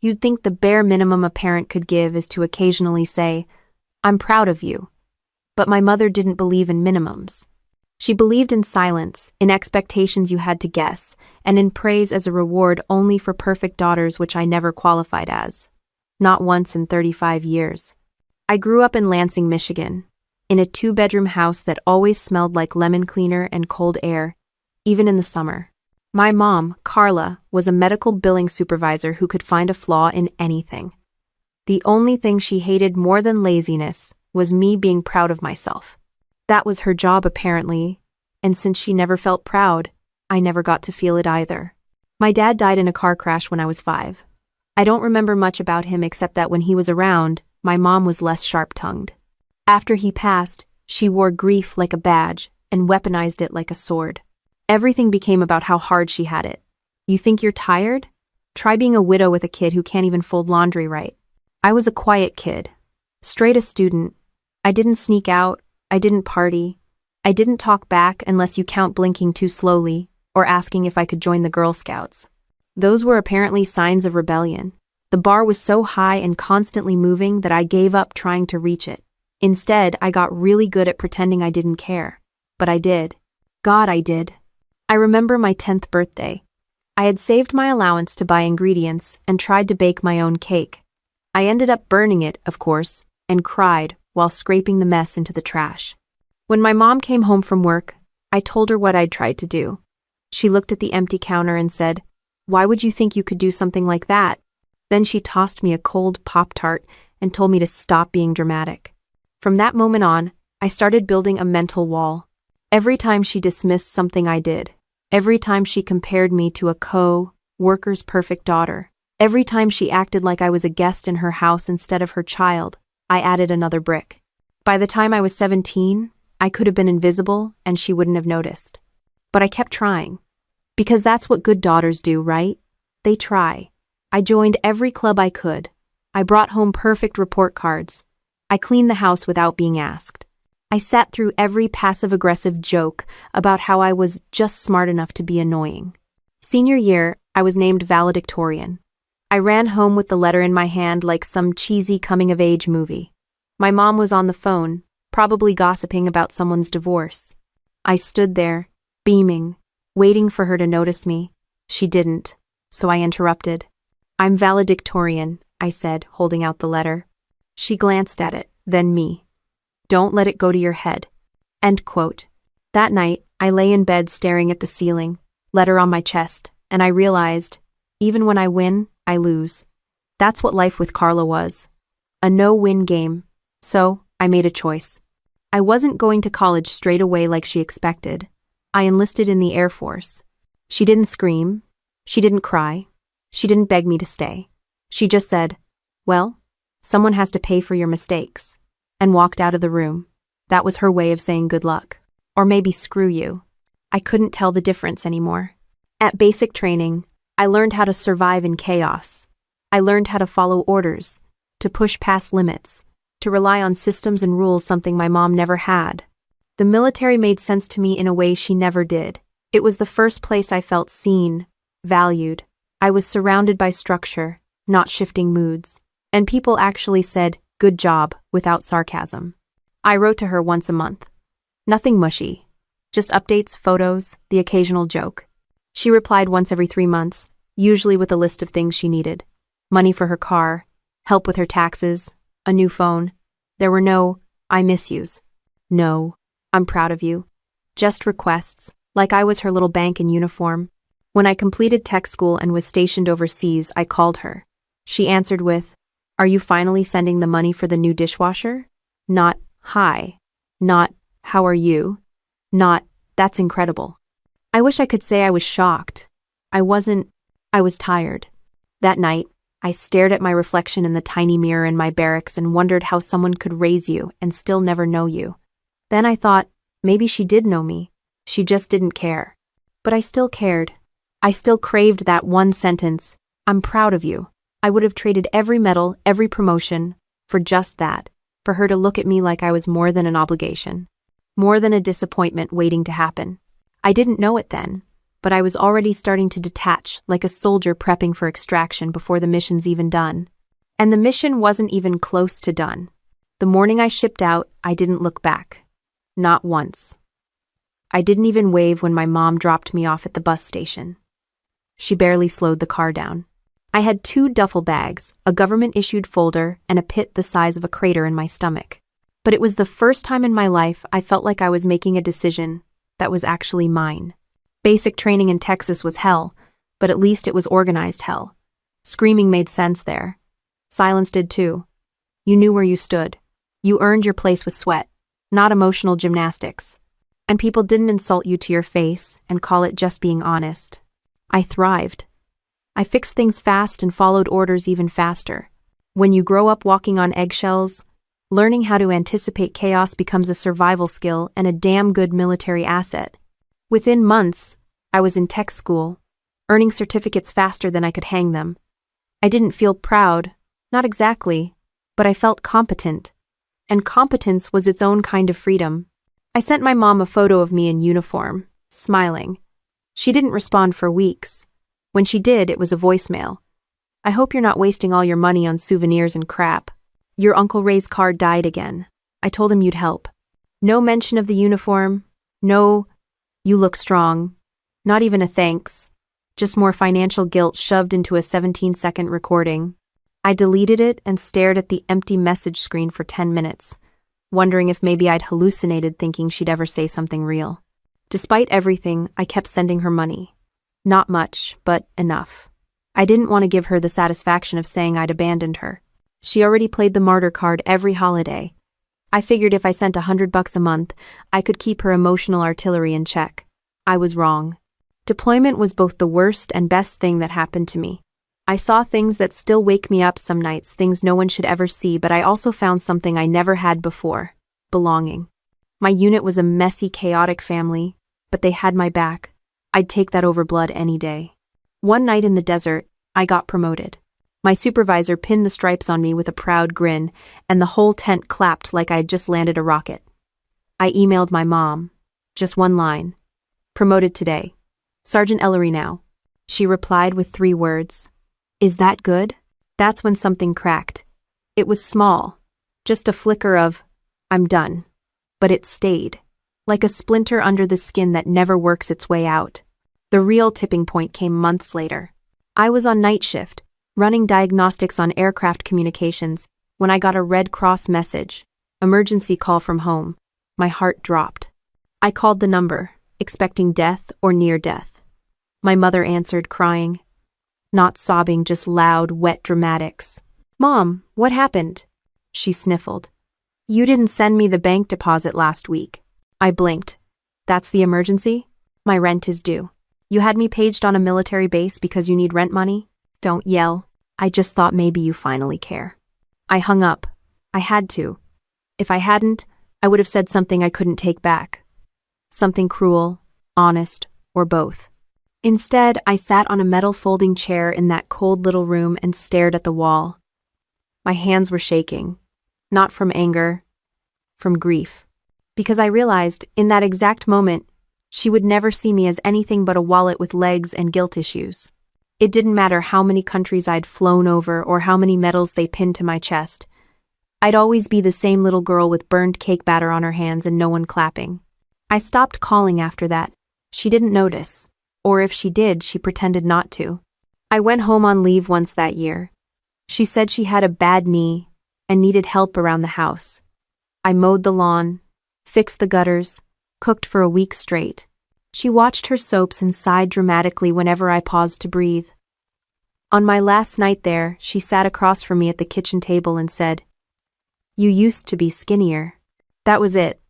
You'd think the bare minimum a parent could give is to occasionally say, "I'm proud of you." But my mother didn't believe in minimums. She believed in silence, in expectations you had to guess, and in praise as a reward only for perfect daughters, which I never qualified as. Not once in 35 years. I grew up in Lansing, Michigan, in a 2-bedroom house that always smelled like lemon cleaner and cold air, even in the summer. My mom, Carla, was a medical billing supervisor who could find a flaw in anything. The only thing she hated more than laziness was me being proud of myself. That was her job, apparently, and since she never felt proud, I never got to feel it either. My dad died in a car crash when I was 5. I don't remember much about him except that when he was around, my mom was less sharp-tongued. After he passed, she wore grief like a badge and weaponized it like a sword. Everything became about how hard she had it. You think you're tired? Try being a widow with a kid who can't even fold laundry right. I was a quiet kid, straight A student. I didn't sneak out, I didn't party, I didn't talk back unless you count blinking too slowly or asking if I could join the Girl Scouts. Those were apparently signs of rebellion. The bar was so high and constantly moving that I gave up trying to reach it. Instead, I got really good at pretending I didn't care. But I did. God, I did. I remember my 10th birthday. I had saved my allowance to buy ingredients and tried to bake my own cake. I ended up burning it, of course, and cried while scraping the mess into the trash. When my mom came home from work, I told her what I'd tried to do. She looked at the empty counter and said, "Why would you think you could do something like that?" Then she tossed me a cold Pop-Tart and told me to stop being dramatic. From that moment on, I started building a mental wall. Every time she dismissed something I did, every time she compared me to a co-worker's perfect daughter, every time she acted like I was a guest in her house instead of her child, I added another brick. By the time I was 17, I could have been invisible and she wouldn't have noticed. But I kept trying. Because that's what good daughters do, right? They try. I joined every club I could. I brought home perfect report cards. I cleaned the house without being asked. I sat through every passive-aggressive joke about how I was just smart enough to be annoying. Senior year, I was named valedictorian. I ran home with the letter in my hand like some cheesy coming-of-age movie. My mom was on the phone, probably gossiping about someone's divorce. I stood there, beaming, waiting for her to notice me. She didn't, so I interrupted. "I'm valedictorian," I said, holding out the letter. She glanced at it, then me. "Don't let it go to your head." End quote. That night, I lay in bed staring at the ceiling, letter on my chest, and I realized, even when I win, I lose. That's what life with Carla was. A no-win game. So, I made a choice. I wasn't going to college straight away like she expected. I enlisted in the Air Force. She didn't scream. She didn't cry. She didn't beg me to stay. She just said, "Well, someone has to pay for your mistakes," and walked out of the room. That was her way of saying good luck. Or maybe screw you. I couldn't tell the difference anymore. At basic training, I learned how to survive in chaos. I learned how to follow orders, to push past limits, to rely on systems and rules, something my mom never had. The military made sense to me in a way she never did. It was the first place I felt seen, valued. I was surrounded by structure, not shifting moods. And people actually said, "Good job," without sarcasm. I wrote to her once a month. Nothing mushy. Just updates, photos, the occasional joke. She replied once every 3 months, usually with a list of things she needed. Money for her car, help with her taxes, a new phone. There were no, "I miss yous." No, "I'm proud of you." Just requests, like I was her little bank in uniform. When I completed tech school and was stationed overseas, I called her. She answered with, "Are you finally sending the money for the new dishwasher?" Not, "Hi." Not, "How are you?" Not, "That's incredible." I wish I could say I was shocked. I wasn't. I was tired. That night, I stared at my reflection in the tiny mirror in my barracks and wondered how someone could raise you and still never know you. Then I thought, maybe she did know me. She just didn't care. But I still cared. I still craved that one sentence, "I'm proud of you." I would have traded every medal, every promotion, for just that, for her to look at me like I was more than an obligation, more than a disappointment waiting to happen. I didn't know it then, but I was already starting to detach like a soldier prepping for extraction before the mission's even done. And the mission wasn't even close to done. The morning I shipped out, I didn't look back. Not once. I didn't even wave when my mom dropped me off at the bus station. She barely slowed the car down. I had 2 duffel bags, a government-issued folder, and a pit the size of a crater in my stomach. But it was the first time in my life I felt like I was making a decision that was actually mine. Basic training in Texas was hell, but at least it was organized hell. Screaming made sense there. Silence did too. You knew where you stood. You earned your place with sweat, not emotional gymnastics. And people didn't insult you to your face and call it just being honest. I thrived. I fixed things fast and followed orders even faster. When you grow up walking on eggshells, learning how to anticipate chaos becomes a survival skill and a damn good military asset. Within months, I was in tech school, earning certificates faster than I could hang them. I didn't feel proud, not exactly, but I felt competent. And competence was its own kind of freedom. I sent my mom a photo of me in uniform, smiling. She didn't respond for weeks. When she did, it was a voicemail. I hope you're not wasting all your money on souvenirs and crap. Your Uncle Ray's car died again. I told him you'd help. No mention of the uniform. No, you look strong. Not even a thanks. Just more financial guilt shoved into a 17-second recording. I deleted it and stared at the empty message screen for 10 minutes, wondering if maybe I'd hallucinated thinking she'd ever say something real. Despite everything, I kept sending her money. Not much, but enough. I didn't want to give her the satisfaction of saying I'd abandoned her. She already played the martyr card every holiday. I figured if I sent $100 a month, I could keep her emotional artillery in check. I was wrong. Deployment was both the worst and best thing that happened to me. I saw things that still wake me up some nights, things no one should ever see, but I also found something I never had before: belonging. My unit was a messy, chaotic family, but they had my back. I'd take that over blood any day. One night in the desert, I got promoted. My supervisor pinned the stripes on me with a proud grin, and the whole tent clapped like I had just landed a rocket. I emailed my mom. Just one line. Promoted today. Sergeant Ellery now. She replied with 3 words. Is that good? That's when something cracked. It was small. Just a flicker of, I'm done. But it stayed. Like a splinter under the skin that never works its way out. The real tipping point came months later. I was on night shift, running diagnostics on aircraft communications, when I got a Red Cross message. Emergency call from home. My heart dropped. I called the number, expecting death or near death. My mother answered, crying. Not sobbing, just loud, wet dramatics. Mom, what happened? She sniffled. You didn't send me the bank deposit last week. I blinked. That's the emergency? My rent is due. You had me paged on a military base because you need rent money? Don't yell. I just thought maybe you finally care. I hung up. I had to. If I hadn't, I would have said something I couldn't take back. Something cruel, honest, or both. Instead, I sat on a metal folding chair in that cold little room and stared at the wall. My hands were shaking. Not from anger, from grief. Because I realized, in that exact moment, she would never see me as anything but a wallet with legs and guilt issues. It didn't matter how many countries I'd flown over or how many medals they pinned to my chest. I'd always be the same little girl with burned cake batter on her hands and no one clapping. I stopped calling after that. She didn't notice. Or if she did, she pretended not to. I went home on leave once that year. She said she had a bad knee and needed help around the house. I mowed the lawn, fixed the gutters, cooked for a week straight. She watched her soaps and sighed dramatically whenever I paused to breathe. On my last night there, she sat across from me at the kitchen table and said, You used to be skinnier. That was it.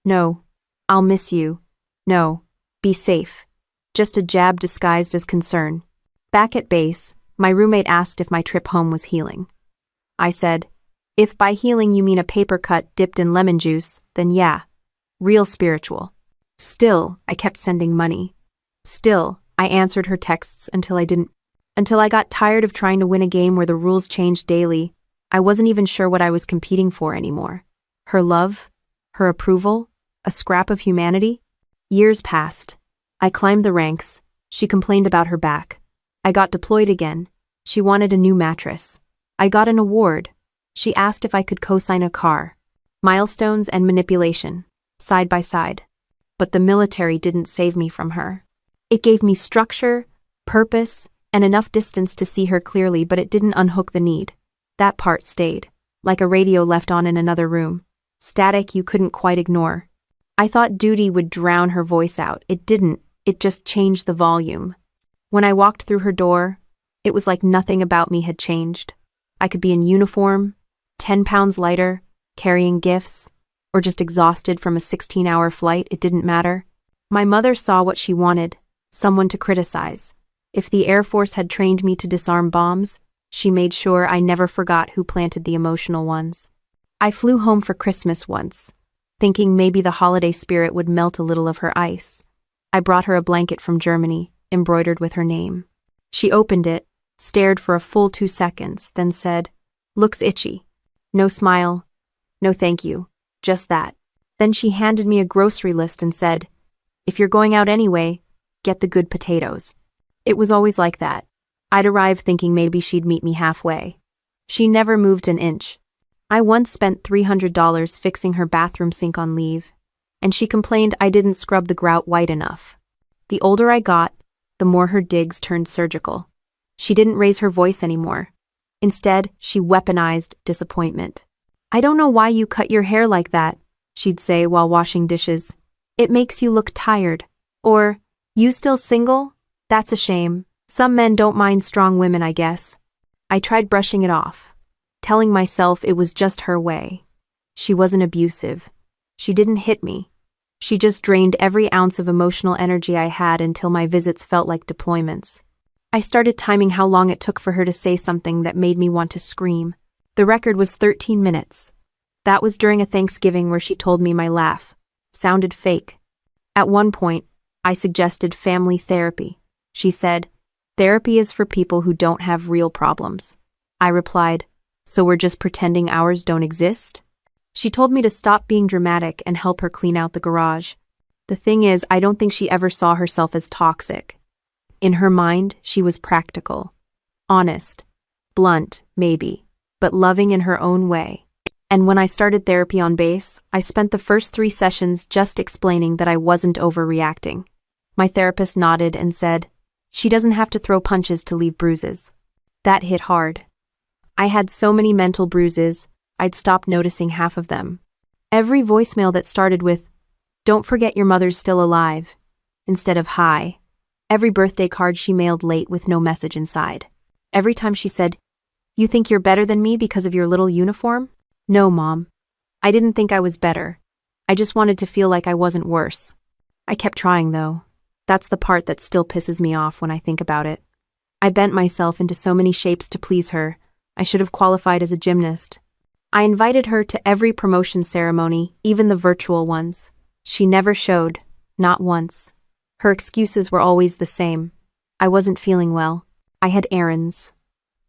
No, I'll miss you. No, be safe. Just a jab disguised as concern. Back at base, my roommate asked if my trip home was healing. I said, if by healing you mean a paper cut dipped in lemon juice, then yeah, real spiritual. Still, I kept sending money. Still, I answered her texts until I got tired of trying to win a game where the rules changed daily. I wasn't even sure what I was competing for anymore. Her love? Her approval? A scrap of humanity? Years passed. I climbed the ranks, She complained about her back. I got deployed again. She wanted a new mattress. I got an award. She asked if I could co-sign a car. Milestones and manipulation, side by side. But the military didn't save me from her. It gave me structure, purpose, and enough distance to see her clearly, but it didn't unhook the need. That part stayed, like a radio left on in another room. Static you couldn't quite ignore. I thought duty would drown her voice out. It didn't. It just changed the volume. When I walked through her door, it was like nothing about me had changed. I could be in uniform, 10 pounds lighter, carrying gifts, or just exhausted from a 16-hour flight. It didn't matter. My mother saw what she wanted, someone to criticize. If the Air Force had trained me to disarm bombs, she made sure I never forgot who planted the emotional ones. I flew home for Christmas once, thinking maybe the holiday spirit would melt a little of her ice. I brought her a blanket from Germany, embroidered with her name. She opened it, stared for a full 2 seconds, then said, "Looks itchy." No smile, no thank you, just that. Then she handed me a grocery list and said, "If you're going out anyway, get the good potatoes." It was always like that. I'd arrive thinking maybe she'd meet me halfway. She never moved an inch. I once spent $300 fixing her bathroom sink on leave, and she complained I didn't scrub the grout white enough. The older I got, the more her digs turned surgical. She didn't raise her voice anymore. Instead, she weaponized disappointment. "I don't know why you cut your hair like that," she'd say while washing dishes. "It makes you look tired." Or, "You still single? That's a shame. Some men don't mind strong women, I guess." I tried brushing it off, telling myself it was just her way. She wasn't abusive. She didn't hit me. She just drained every ounce of emotional energy I had until my visits felt like deployments. I started timing how long it took for her to say something that made me want to scream. The record was 13 minutes. That was during a Thanksgiving where she told me my laugh sounded fake. At one point, I suggested family therapy. She said, "Therapy is for people who don't have real problems." I replied, "So we're just pretending ours don't exist?" She told me to stop being dramatic and help her clean out the garage. The thing is, I don't think she ever saw herself as toxic. In her mind, she was practical, honest, blunt, maybe, but loving in her own way. And when I started therapy on base, I spent the first 3 sessions just explaining that I wasn't overreacting. My therapist nodded and said, "She doesn't have to throw punches to leave bruises." That hit hard. I had so many mental bruises, I'd stopped noticing half of them. Every voicemail that started with, "Don't forget your mother's still alive," instead of "Hi." Every birthday card she mailed late with no message inside. Every time she said, "You think you're better than me because of your little uniform?" No, Mom. I didn't think I was better. I just wanted to feel like I wasn't worse. I kept trying, though. That's the part that still pisses me off when I think about it. I bent myself into so many shapes to please her. I should have qualified as a gymnast. I invited her to every promotion ceremony, even the virtual ones. She never showed, not once. Her excuses were always the same. I wasn't feeling well. I had errands.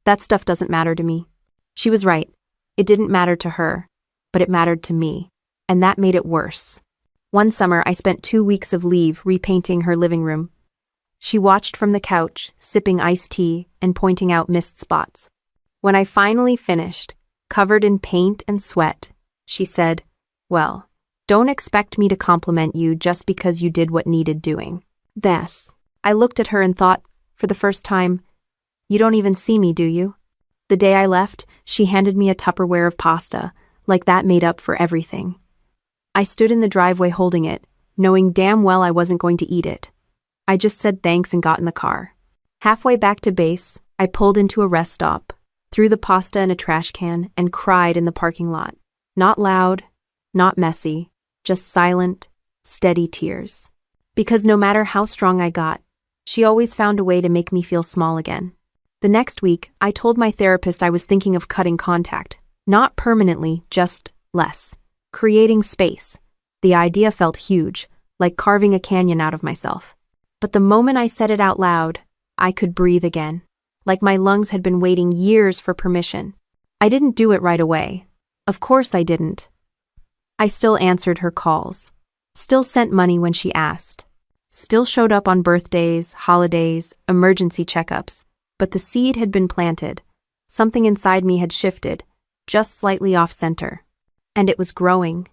That stuff doesn't matter to me. She was right. It didn't matter to her, but it mattered to me, and that made it worse. One summer, I spent 2 weeks of leave repainting her living room. She watched from the couch, sipping iced tea and pointing out missed spots. When I finally finished, covered in paint and sweat, she said, "Well, don't expect me to compliment you just because you did what needed doing." Thus, I looked at her and thought, for the first time, "You don't even see me, do you?" The day I left, she handed me a Tupperware of pasta, like that made up for everything. I stood in the driveway holding it, knowing damn well I wasn't going to eat it. I just said thanks and got in the car. Halfway back to base, I pulled into a rest stop, threw the pasta in a trash can, and cried in the parking lot. Not loud, not messy, just silent, steady tears. Because no matter how strong I got, she always found a way to make me feel small again. The next week, I told my therapist I was thinking of cutting contact. Not permanently, just less. Creating space. The idea felt huge, like carving a canyon out of myself. But the moment I said it out loud, I could breathe again. Like my lungs had been waiting years for permission. I didn't do it right away. Of course I didn't. I still answered her calls. Still sent money when she asked. Still showed up on birthdays, holidays, emergency checkups, but the seed had been planted. Something inside me had shifted, just slightly off-center. And it was growing.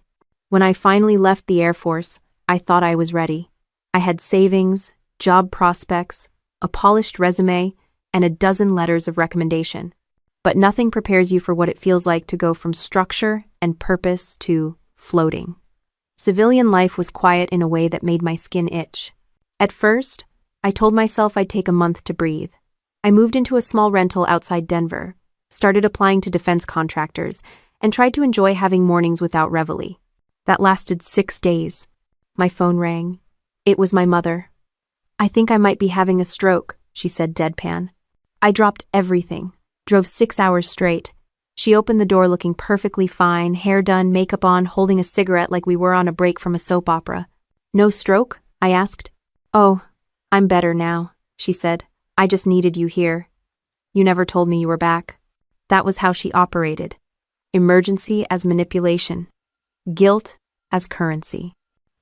When I finally left the Air Force, I thought I was ready. I had savings, job prospects, a polished resume, and a dozen letters of recommendation. But nothing prepares you for what it feels like to go from structure and purpose to floating. Civilian life was quiet in a way that made my skin itch. At first, I told myself I'd take a month to breathe. I moved into a small rental outside Denver, started applying to defense contractors, and tried to enjoy having mornings without reveille. That lasted 6 days. My phone rang. It was my mother. "I think I might be having a stroke," she said deadpan. I dropped everything, drove 6 hours straight. She opened the door looking perfectly fine, hair done, makeup on, holding a cigarette like we were on a break from a soap opera. "No stroke?" I asked. "Oh, I'm better now," she said. "I just needed you here. You never told me you were back." That was how she operated. Emergency as manipulation. Guilt as currency.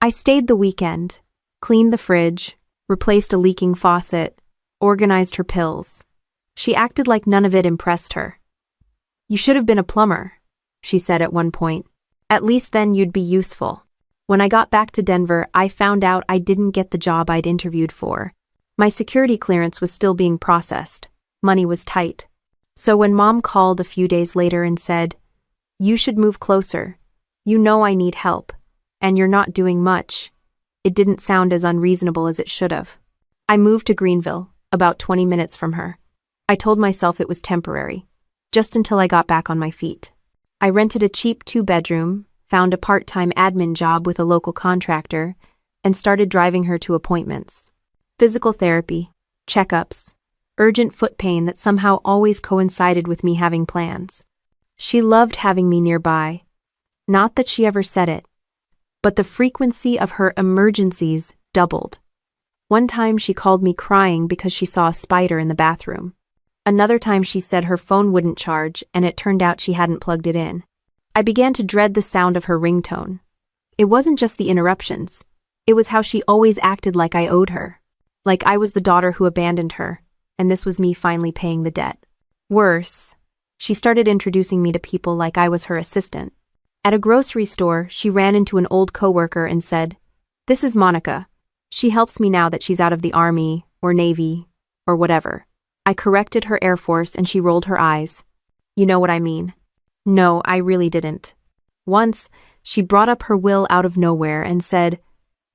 I stayed the weekend, cleaned the fridge, replaced a leaking faucet, organized her pills. She acted like none of it impressed her. "You should have been a plumber," she said at one point. "At least then you'd be useful." When I got back to Denver, I found out I didn't get the job I'd interviewed for. My security clearance was still being processed. Money was tight. So when Mom called a few days later and said, "You should move closer. You know I need help, and you're not doing much," it didn't sound as unreasonable as it should have. I moved to Greenville, about 20 minutes from her. I told myself it was temporary, just until I got back on my feet. I rented a cheap 2-bedroom, found a part-time admin job with a local contractor, and started driving her to appointments. Physical therapy, checkups, urgent foot pain that somehow always coincided with me having plans. She loved having me nearby. Not that she ever said it, but the frequency of her emergencies doubled. One time she called me crying because she saw a spider in the bathroom. Another time she said her phone wouldn't charge and it turned out she hadn't plugged it in. I began to dread the sound of her ringtone. It wasn't just the interruptions. It was how she always acted like I owed her. Like I was the daughter who abandoned her, and this was me finally paying the debt. Worse, she started introducing me to people like I was her assistant. At a grocery store, she ran into an old coworker and said, "This is Monica. She helps me now that she's out of the Army, or Navy, or whatever." I corrected her Air Force and she rolled her eyes. "You know what I mean." No, I really didn't. Once, she brought up her will out of nowhere and said,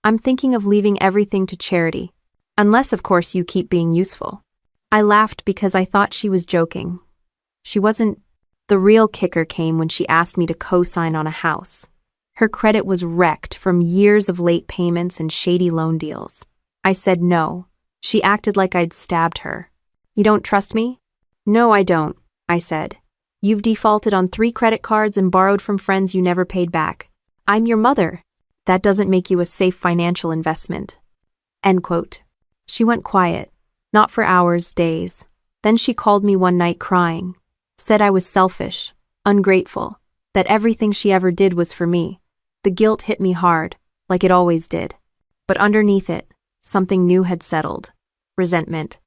"I'm thinking of leaving everything to charity. Unless, of course, you keep being useful." I laughed because I thought she was joking. She wasn't. The real kicker came when she asked me to co-sign on a house. Her credit was wrecked from years of late payments and shady loan deals. I said no. She acted like I'd stabbed her. "You don't trust me?" "No, I don't," I said. "You've defaulted on 3 credit cards and borrowed from friends you never paid back. I'm your mother. That doesn't make you a safe financial investment." End quote. She went quiet, not for hours, days. Then she called me one night crying, said I was selfish, ungrateful, that everything she ever did was for me. The guilt hit me hard, like it always did. But underneath it, something new had settled. Resentment.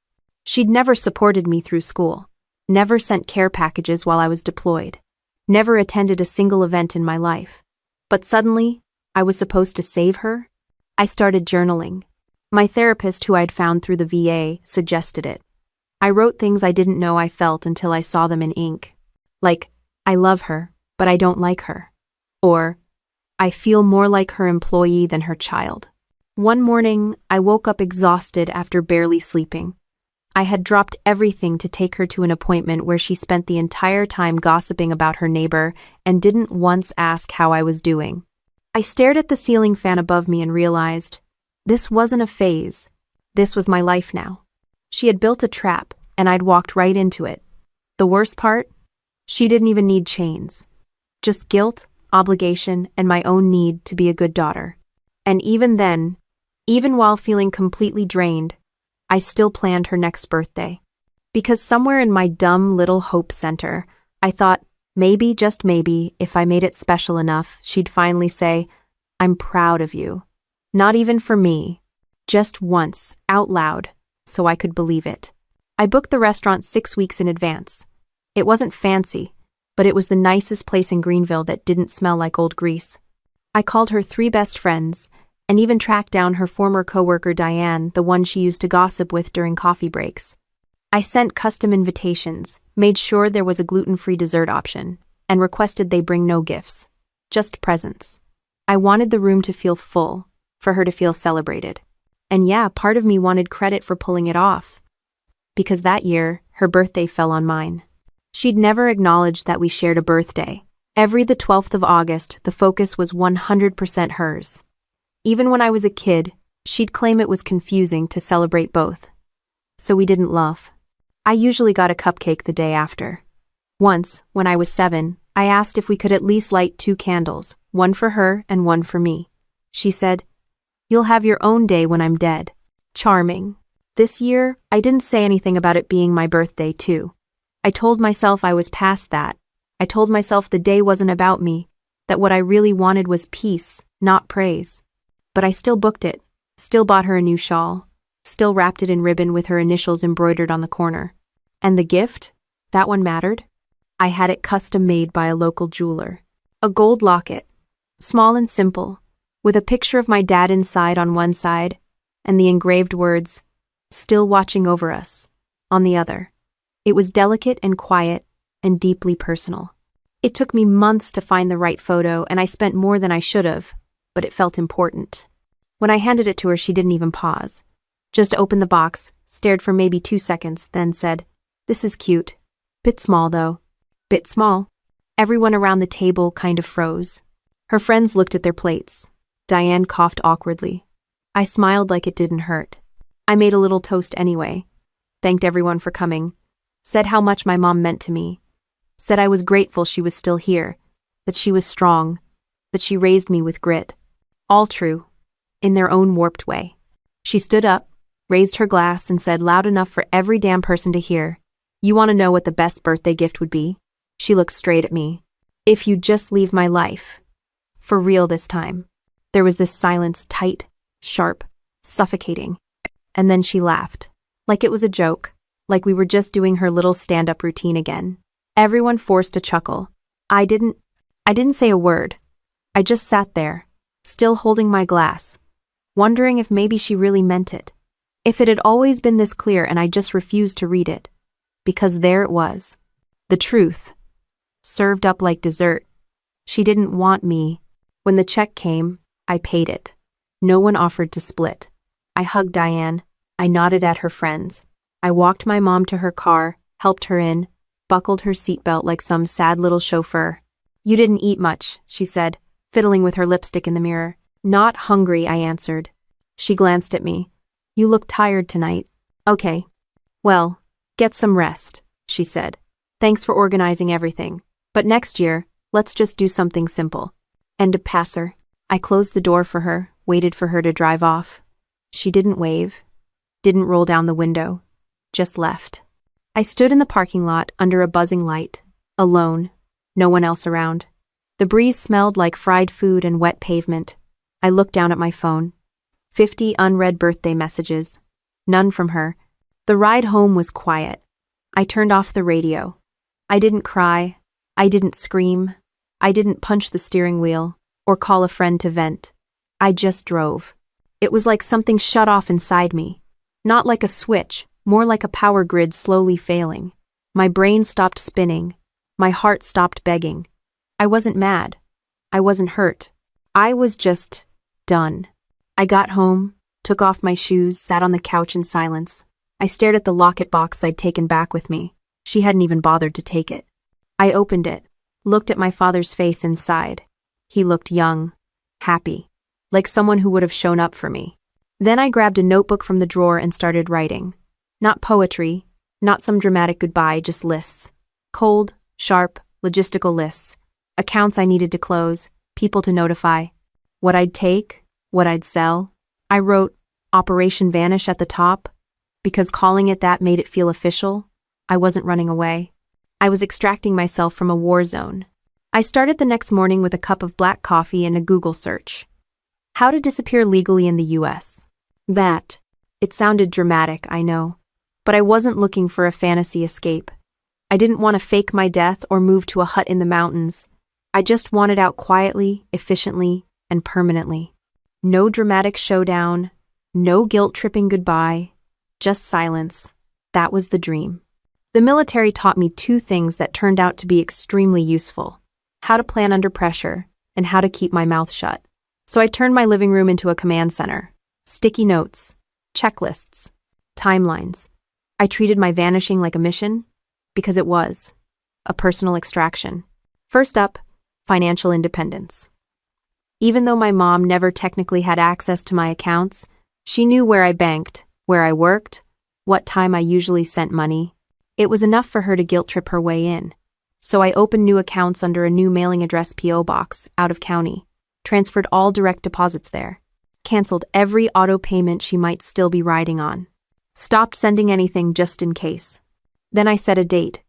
She'd never supported me through school, never sent care packages while I was deployed, never attended a single event in my life. But suddenly, I was supposed to save her? I started journaling. My therapist, who I'd found through the VA, suggested it. I wrote things I didn't know I felt until I saw them in ink. Like, "I love her, but I don't like her." Or, "I feel more like her employee than her child." One morning, I woke up exhausted after barely sleeping. I had dropped everything to take her to an appointment where she spent the entire time gossiping about her neighbor and didn't once ask how I was doing. I stared at the ceiling fan above me and realized, this wasn't a phase. This was my life now. She had built a trap, and I'd walked right into it. The worst part? She didn't even need chains. Just guilt, obligation, and my own need to be a good daughter. And even then, even while feeling completely drained, I still planned her next birthday. Because somewhere in my dumb little hope center, I thought, maybe, just maybe, if I made it special enough, she'd finally say, "I'm proud of you." Not even for me, Just once, out loud, so I could believe it. I booked the restaurant 6 weeks in advance. It wasn't fancy, but it was the nicest place in Greenville that didn't smell like old grease. I called her 3 best friends, and even tracked down her former coworker Diane, the one she used to gossip with during coffee breaks. I sent custom invitations, made sure there was a gluten-free dessert option, and requested they bring no gifts, just presents. I wanted the room to feel full, for her to feel celebrated. And yeah, part of me wanted credit for pulling it off. Because that year, her birthday fell on mine. She'd never acknowledged that we shared a birthday. Every the 12th of August, the focus was 100% hers. Even when I was a kid, she'd claim it was confusing to celebrate both. So we didn't laugh. I usually got a cupcake the day after. Once, when I was 7, I asked if we could at least light 2 candles, one for her and one for me. She said, "You'll have your own day when I'm dead." Charming. This year, I didn't say anything about it being my birthday, too. I told myself I was past that. I told myself the day wasn't about me, that what I really wanted was peace, not praise. But I still booked it, still bought her a new shawl, still wrapped it in ribbon with her initials embroidered on the corner. And the gift? That one mattered? I had it custom made by a local jeweler. A gold locket, small and simple, with a picture of my dad inside on one side, and the engraved words, "Still watching over us," on the other. It was delicate and quiet and deeply personal. It took me months to find the right photo, and I spent more than I should have, but it felt important. When I handed it to her, she didn't even pause. Just opened the box, stared for maybe 2 seconds, then said, "This is cute. Bit small, though." Bit small. Everyone around the table kind of froze. Her friends looked at their plates. Diane coughed awkwardly. I smiled like it didn't hurt. I made a little toast anyway. Thanked everyone for coming. Said how much my mom meant to me. Said I was grateful she was still here, that she was strong, that she raised me with grit. All true, in their own warped way. She stood up, raised her glass, and said loud enough for every damn person to hear, "You want to know what the best birthday gift would be?" She looked straight at me. "If you just leave my life. For real this time." There was this silence, tight, sharp, suffocating. And then she laughed. Like it was a joke. Like we were just doing her little stand-up routine again. Everyone forced a chuckle. I didn't say a word. I just sat there, still holding my glass, wondering if maybe she really meant it. If it had always been this clear and I just refused to read it. Because there it was. The truth. Served up like dessert. She didn't want me. When the check came, I paid it. No one offered to split. I hugged Diane. I nodded at her friends. I walked my mom to her car, helped her in, buckled her seatbelt like some sad little chauffeur. "You didn't eat much," she said, fiddling with her lipstick in the mirror. "Not hungry," I answered. She glanced at me. "You look tired tonight." "Okay. Well, get some rest," she said. "Thanks for organizing everything. But next year, let's just do something simple." And to pass her. I closed the door for her, waited for her to drive off. She didn't wave, didn't roll down the window, just left. I stood in the parking lot under a buzzing light, alone, no one else around. The breeze smelled like fried food and wet pavement. I looked down at my phone. 50 unread birthday messages. None from her. The ride home was quiet. I turned off the radio. I didn't cry. I didn't scream. I didn't punch the steering wheel or call a friend to vent. I just drove. It was like something shut off inside me. Not like a switch, more like a power grid slowly failing. My brain stopped spinning. My heart stopped begging. I wasn't mad. I wasn't hurt. I was just done. I got home, took off my shoes, sat on the couch in silence. I stared at the locket box I'd taken back with me. She hadn't even bothered to take it. I opened it, looked at my father's face inside. He looked young, happy, like someone who would have shown up for me. Then I grabbed a notebook from the drawer and started writing. Not poetry, not some dramatic goodbye, just lists. Cold, sharp, logistical lists. Accounts I needed to close, people to notify. What I'd take, what I'd sell. I wrote Operation Vanish at the top, because calling it that made it feel official. I wasn't running away. I was extracting myself from a war zone. I started the next morning with a cup of black coffee and a Google search. How to disappear legally in the US. That. It sounded dramatic, I know. But I wasn't looking for a fantasy escape. I didn't want to fake my death or move to a hut in the mountains. I just wanted out quietly, efficiently, and permanently. No dramatic showdown, no guilt-tripping goodbye, just silence. That was the dream. The military taught me two things that turned out to be extremely useful: how to plan under pressure and how to keep my mouth shut. So I turned my living room into a command center. Sticky notes, checklists, timelines. I treated my vanishing like a mission, because it was a personal extraction. First up, financial independence. Even though my mom never technically had access to my accounts, she knew where I banked, where I worked, what time I usually sent money. It was enough for her to guilt-trip her way in. So I opened new accounts under a new mailing address P.O. box, out of county, transferred all direct deposits there, canceled every auto payment she might still be riding on, stopped sending anything just in case. Then I set a date.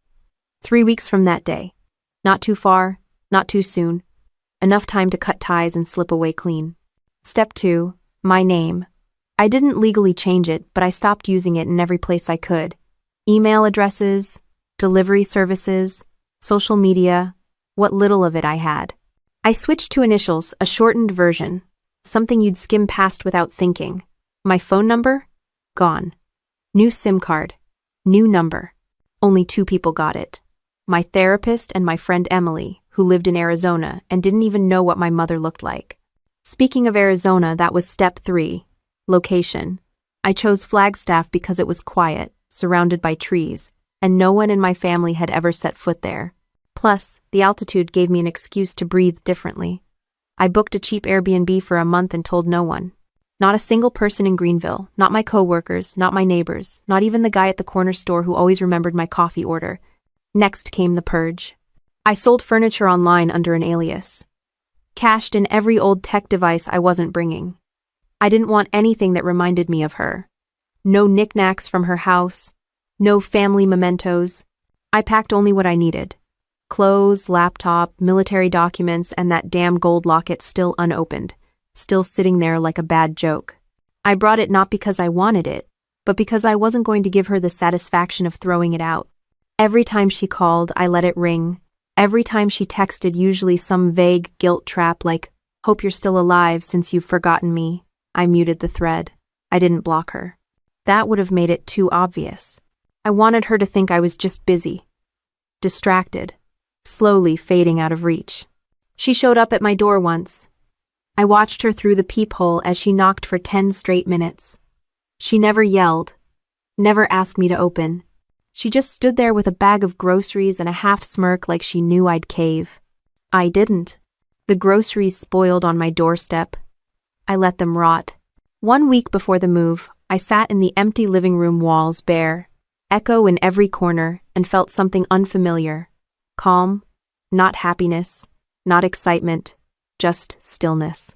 3 weeks from that day. Not too far, not too soon. Enough time to cut ties and slip away clean. Step 2, my name. I didn't legally change it, but I stopped using it in every place I could. Email addresses, delivery services, social media, what little of it I had. I switched to initials, a shortened version, something you'd skim past without thinking. My phone number? Gone. New SIM card. New number. Only 2 people got it. My therapist and my friend Emily, who lived in Arizona and didn't even know what my mother looked like. Speaking of Arizona, that was step 3, location. I chose Flagstaff because it was quiet, surrounded by trees, and no one in my family had ever set foot there. Plus, the altitude gave me an excuse to breathe differently. I booked a cheap Airbnb for a month and told no one. Not a single person in Greenville, not my coworkers, not my neighbors, not even the guy at the corner store who always remembered my coffee order. Next came the purge. I sold furniture online under an alias. Cashed in every old tech device I wasn't bringing. I didn't want anything that reminded me of her. No knickknacks from her house. No family mementos. I packed only what I needed. Clothes, laptop, military documents, and that damn gold locket still unopened, still sitting there like a bad joke. I brought it not because I wanted it, but because I wasn't going to give her the satisfaction of throwing it out. Every time she called, I let it ring. Every time she texted, usually some vague guilt trap like, "Hope you're still alive since you've forgotten me," I muted the thread. I didn't block her. That would have made it too obvious. I wanted her to think I was just busy. Distracted. Slowly fading out of reach. She showed up at my door once. I watched her through the peephole as she knocked for 10 straight minutes. She never yelled, never asked me to open. She just stood there with a bag of groceries and a half smirk like she knew I'd cave. I didn't. The groceries spoiled on my doorstep. I let them rot. 1 week before the move, I sat in the empty living room walls bare, echo in every corner, and felt something unfamiliar. Calm, not happiness, not excitement, just stillness.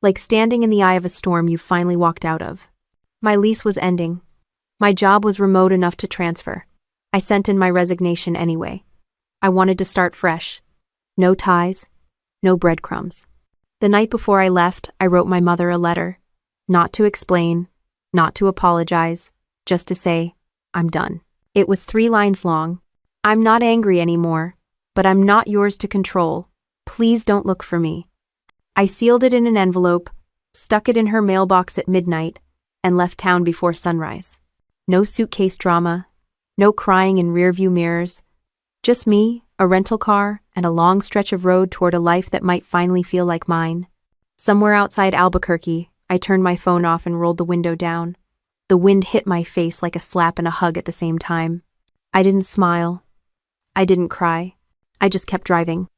Like standing in the eye of a storm you finally walked out of. My lease was ending. My job was remote enough to transfer. I sent in my resignation anyway. I wanted to start fresh. No ties, no breadcrumbs. The night before I left, I wrote my mother a letter. Not to explain, not to apologize, just to say, I'm done. It was 3 lines long. I'm not angry anymore, but I'm not yours to control. Please don't look for me. I sealed it in an envelope, stuck it in her mailbox at midnight, and left town before sunrise. No suitcase drama, no crying in rearview mirrors. Just me, a rental car, and a long stretch of road toward a life that might finally feel like mine. Somewhere outside Albuquerque, I turned my phone off and rolled the window down. The wind hit my face like a slap and a hug at the same time. I didn't smile. I didn't cry. I just kept driving.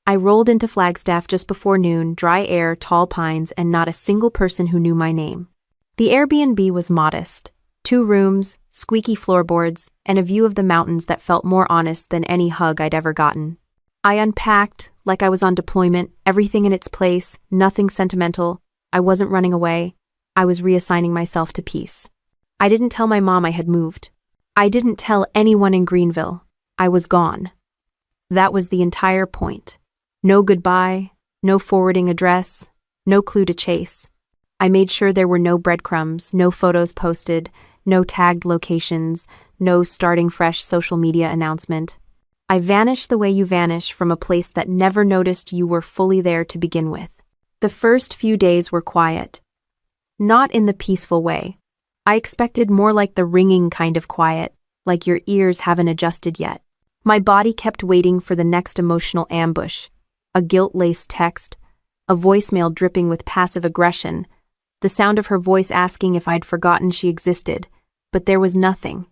I rolled into Flagstaff just before noon, dry air, tall pines, and not a single person who knew my name. The Airbnb was modest. 2 rooms, squeaky floorboards, and a view of the mountains that felt more honest than any hug I'd ever gotten. I unpacked, like I was on deployment, everything in its place, nothing sentimental. I wasn't running away. I was reassigning myself to peace. I didn't tell my mom I had moved. I didn't tell anyone in Greenville. I was gone. That was the entire point. No goodbye, no forwarding address, no clue to chase. I made sure there were no breadcrumbs, no photos posted, no tagged locations, no starting fresh social media announcement. I vanished the way you vanish from a place that never noticed you were fully there to begin with. The first few days were quiet. Not in the peaceful way. I expected more like the ringing kind of quiet, like your ears haven't adjusted yet. My body kept waiting for the next emotional ambush, a guilt-laced text, a voicemail dripping with passive aggression, the sound of her voice asking if I'd forgotten she existed, but there was nothing.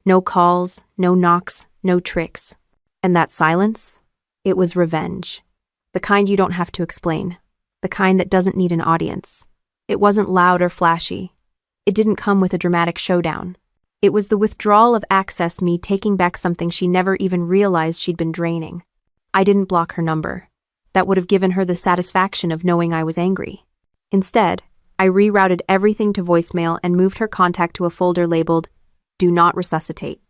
No calls, no knocks, no tricks. And that silence? It was revenge. The kind you don't have to explain. The kind that doesn't need an audience. It wasn't loud or flashy. It didn't come with a dramatic showdown. It was the withdrawal of access, me taking back something she never even realized she'd been draining. I didn't block her number. That would have given her the satisfaction of knowing I was angry. Instead, I rerouted everything to voicemail and moved her contact to a folder labeled, "Do not resuscitate."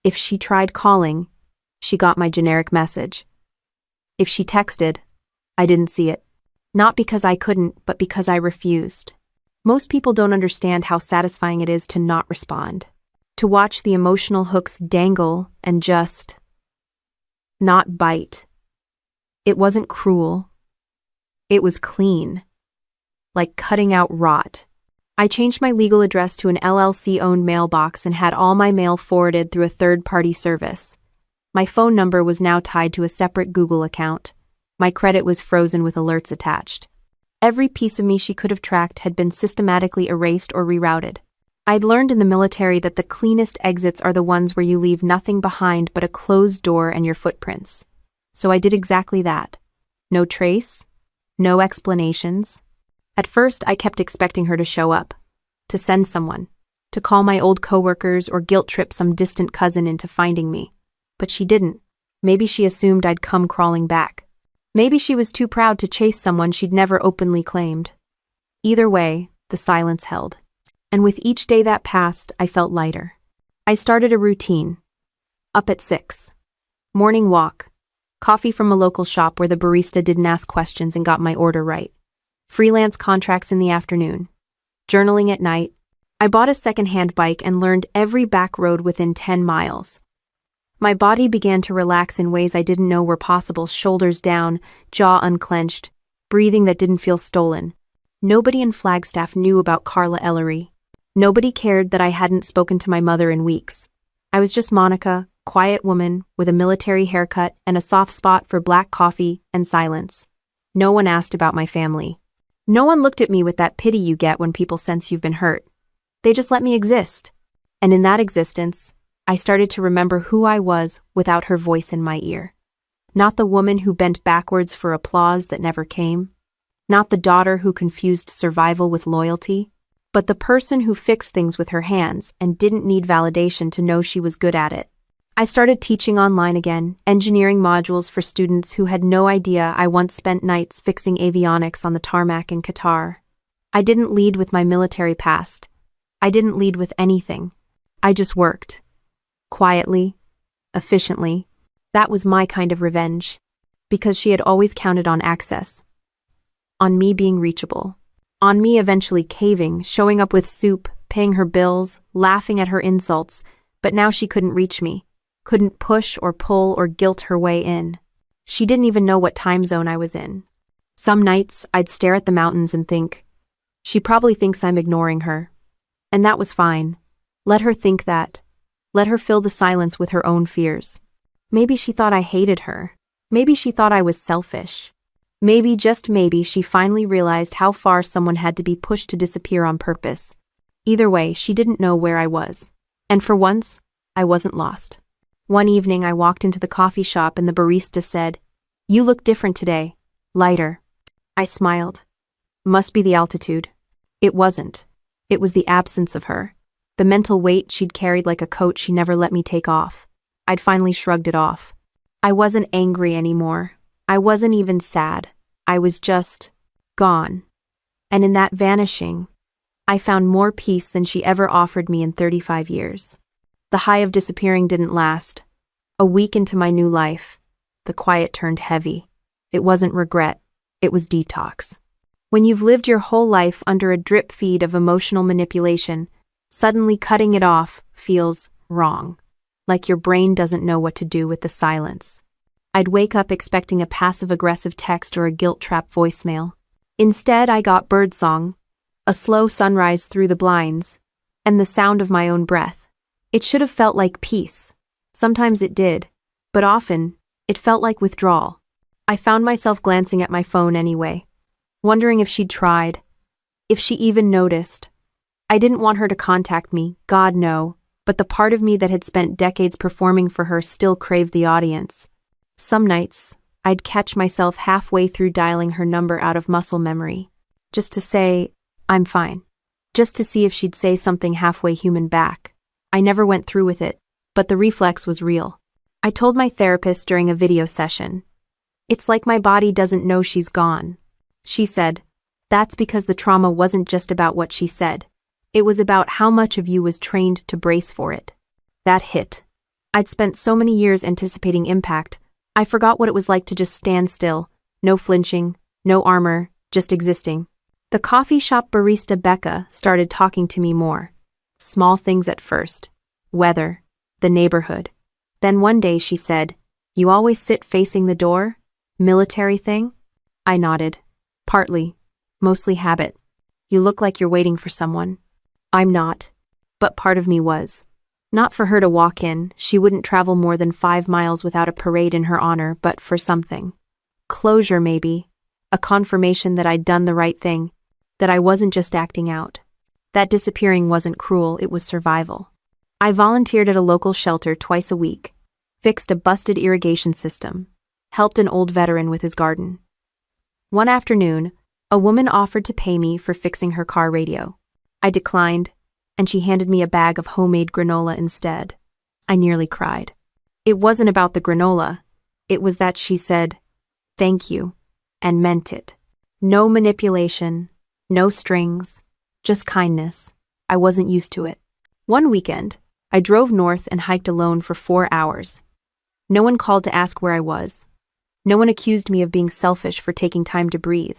If she tried calling, she got my generic message. If she texted, I didn't see it. Not because I couldn't, but because I refused. Most people don't understand how satisfying it is to not respond. To watch the emotional hooks dangle and just not bite. It wasn't cruel. It was clean. Like cutting out rot. I changed my legal address to an LLC-owned mailbox and had all my mail forwarded through a third-party service. My phone number was now tied to a separate Google account. My credit was frozen with alerts attached. Every piece of me she could have tracked had been systematically erased or rerouted. I'd learned in the military that the cleanest exits are the ones where you leave nothing behind but a closed door and your footprints. So I did exactly that. No trace, no explanations. At first, I kept expecting her to show up, to send someone, to call my old coworkers or guilt-trip some distant cousin into finding me. But she didn't. Maybe she assumed I'd come crawling back. Maybe she was too proud to chase someone she'd never openly claimed. Either way, the silence held. And with each day that passed, I felt lighter. I started a routine. Up at 6. Morning walk. Coffee from a local shop where the barista didn't ask questions and got my order right. Freelance contracts in the afternoon. Journaling at night. I bought a second-hand bike and learned every back road within 10 miles. My body began to relax in ways I didn't know were possible, shoulders down, jaw unclenched, breathing that didn't feel stolen. Nobody in Flagstaff knew about Carla Ellery. Nobody cared that I hadn't spoken to my mother in weeks. I was just Monica, quiet woman with a military haircut and a soft spot for black coffee and silence. No one asked about my family. No one looked at me with that pity you get when people sense you've been hurt. They just let me exist. And in that existence, I started to remember who I was without her voice in my ear. Not the woman who bent backwards for applause that never came. Not the daughter who confused survival with loyalty. But the person who fixed things with her hands and didn't need validation to know she was good at it. I started teaching online again, engineering modules for students who had no idea I once spent nights fixing avionics on the tarmac in Qatar. I didn't lead with my military past. I didn't lead with anything. I just worked. Quietly, efficiently. That was my kind of revenge. Because she had always counted on access. On me being reachable. On me eventually caving, showing up with soup, paying her bills, laughing at her insults, but now she couldn't reach me. Couldn't push or pull or guilt her way in. She didn't even know what time zone I was in. Some nights, I'd stare at the mountains and think, she probably thinks I'm ignoring her. And that was fine. Let her think that. Let her fill the silence with her own fears. Maybe she thought I hated her. Maybe she thought I was selfish. Maybe, just maybe, she finally realized how far someone had to be pushed to disappear on purpose. Either way, she didn't know where I was. And for once, I wasn't lost. One evening, I walked into the coffee shop and the barista said, "You look different today. Lighter." I smiled. Must be the altitude. It wasn't. It was the absence of her. The mental weight she'd carried like a coat she never let me take off. I'd finally shrugged it off. I wasn't angry anymore. I wasn't even sad. I was just gone. And in that vanishing, I found more peace than she ever offered me in 35 years. The high of disappearing didn't last. A week into my new life, the quiet turned heavy. It wasn't regret. It was detox. When you've lived your whole life under a drip feed of emotional manipulation, suddenly cutting it off feels wrong, like your brain doesn't know what to do with the silence. I'd wake up expecting a passive-aggressive text or a guilt-trap voicemail. Instead, I got birdsong, a slow sunrise through the blinds, and the sound of my own breath. It should have felt like peace. Sometimes it did, but often, it felt like withdrawal. I found myself glancing at my phone anyway, wondering if she'd tried, if she even noticed. I didn't want her to contact me, God no, but the part of me that had spent decades performing for her still craved the audience. Some nights, I'd catch myself halfway through dialing her number out of muscle memory, just to say, I'm fine. Just to see if she'd say something halfway human back. I never went through with it, but the reflex was real. I told my therapist during a video session, "It's like my body doesn't know she's gone." She said, "That's because the trauma wasn't just about what she said. It was about how much of you was trained to brace for it." That hit. I'd spent so many years anticipating impact, I forgot what it was like to just stand still, no flinching, no armor, just existing. The coffee shop barista Becca started talking to me more. Small things at first. Weather, the neighborhood. Then one day she said, "You always sit facing the door? Military thing?" I nodded. "Partly. Mostly habit. You look like you're waiting for someone." I'm not. But part of me was. Not for her to walk in, she wouldn't travel more than 5 miles without a parade in her honor, but for something. Closure, maybe. A confirmation that I'd done the right thing, that I wasn't just acting out. That disappearing wasn't cruel, it was survival. I volunteered at a local shelter twice a week, fixed a busted irrigation system, helped an old veteran with his garden. One afternoon, a woman offered to pay me for fixing her car radio. I declined, and she handed me a bag of homemade granola instead. I nearly cried. It wasn't about the granola. It was that she said, "Thank you," and meant it. No manipulation, no strings, just kindness. I wasn't used to it. One weekend, I drove north and hiked alone for 4 hours. No one called to ask where I was. No one accused me of being selfish for taking time to breathe.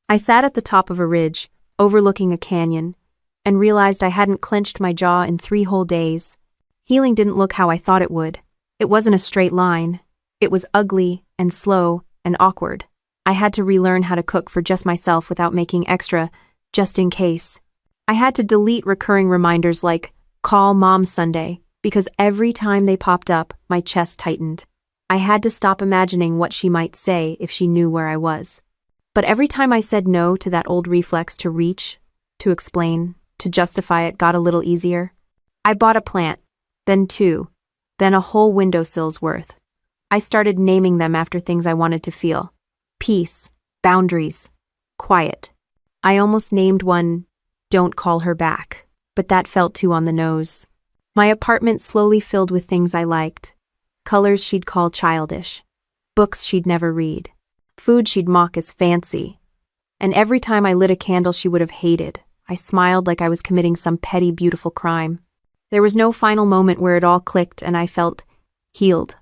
I sat at the top of a ridge, overlooking a canyon, and realized I hadn't clenched my jaw in 3 whole days. Healing didn't look how I thought it would. It wasn't a straight line. It was ugly and slow and awkward. I had to relearn how to cook for just myself without making extra, just in case. I had to delete recurring reminders like, "Call Mom Sunday," because every time they popped up, my chest tightened. I had to stop imagining what she might say if she knew where I was. But every time I said no to that old reflex to reach, to explain, to justify it got a little easier. I bought a plant, then 2, then a whole windowsill's worth. I started naming them after things I wanted to feel. Peace, boundaries, quiet. I almost named one, "Don't call her back," but that felt too on the nose. My apartment slowly filled with things I liked. Colors she'd call childish. Books she'd never read. Food she'd mock as fancy. And every time I lit a candle she would have hated, I smiled like I was committing some petty, beautiful crime. There was no final moment where it all clicked and I felt healed.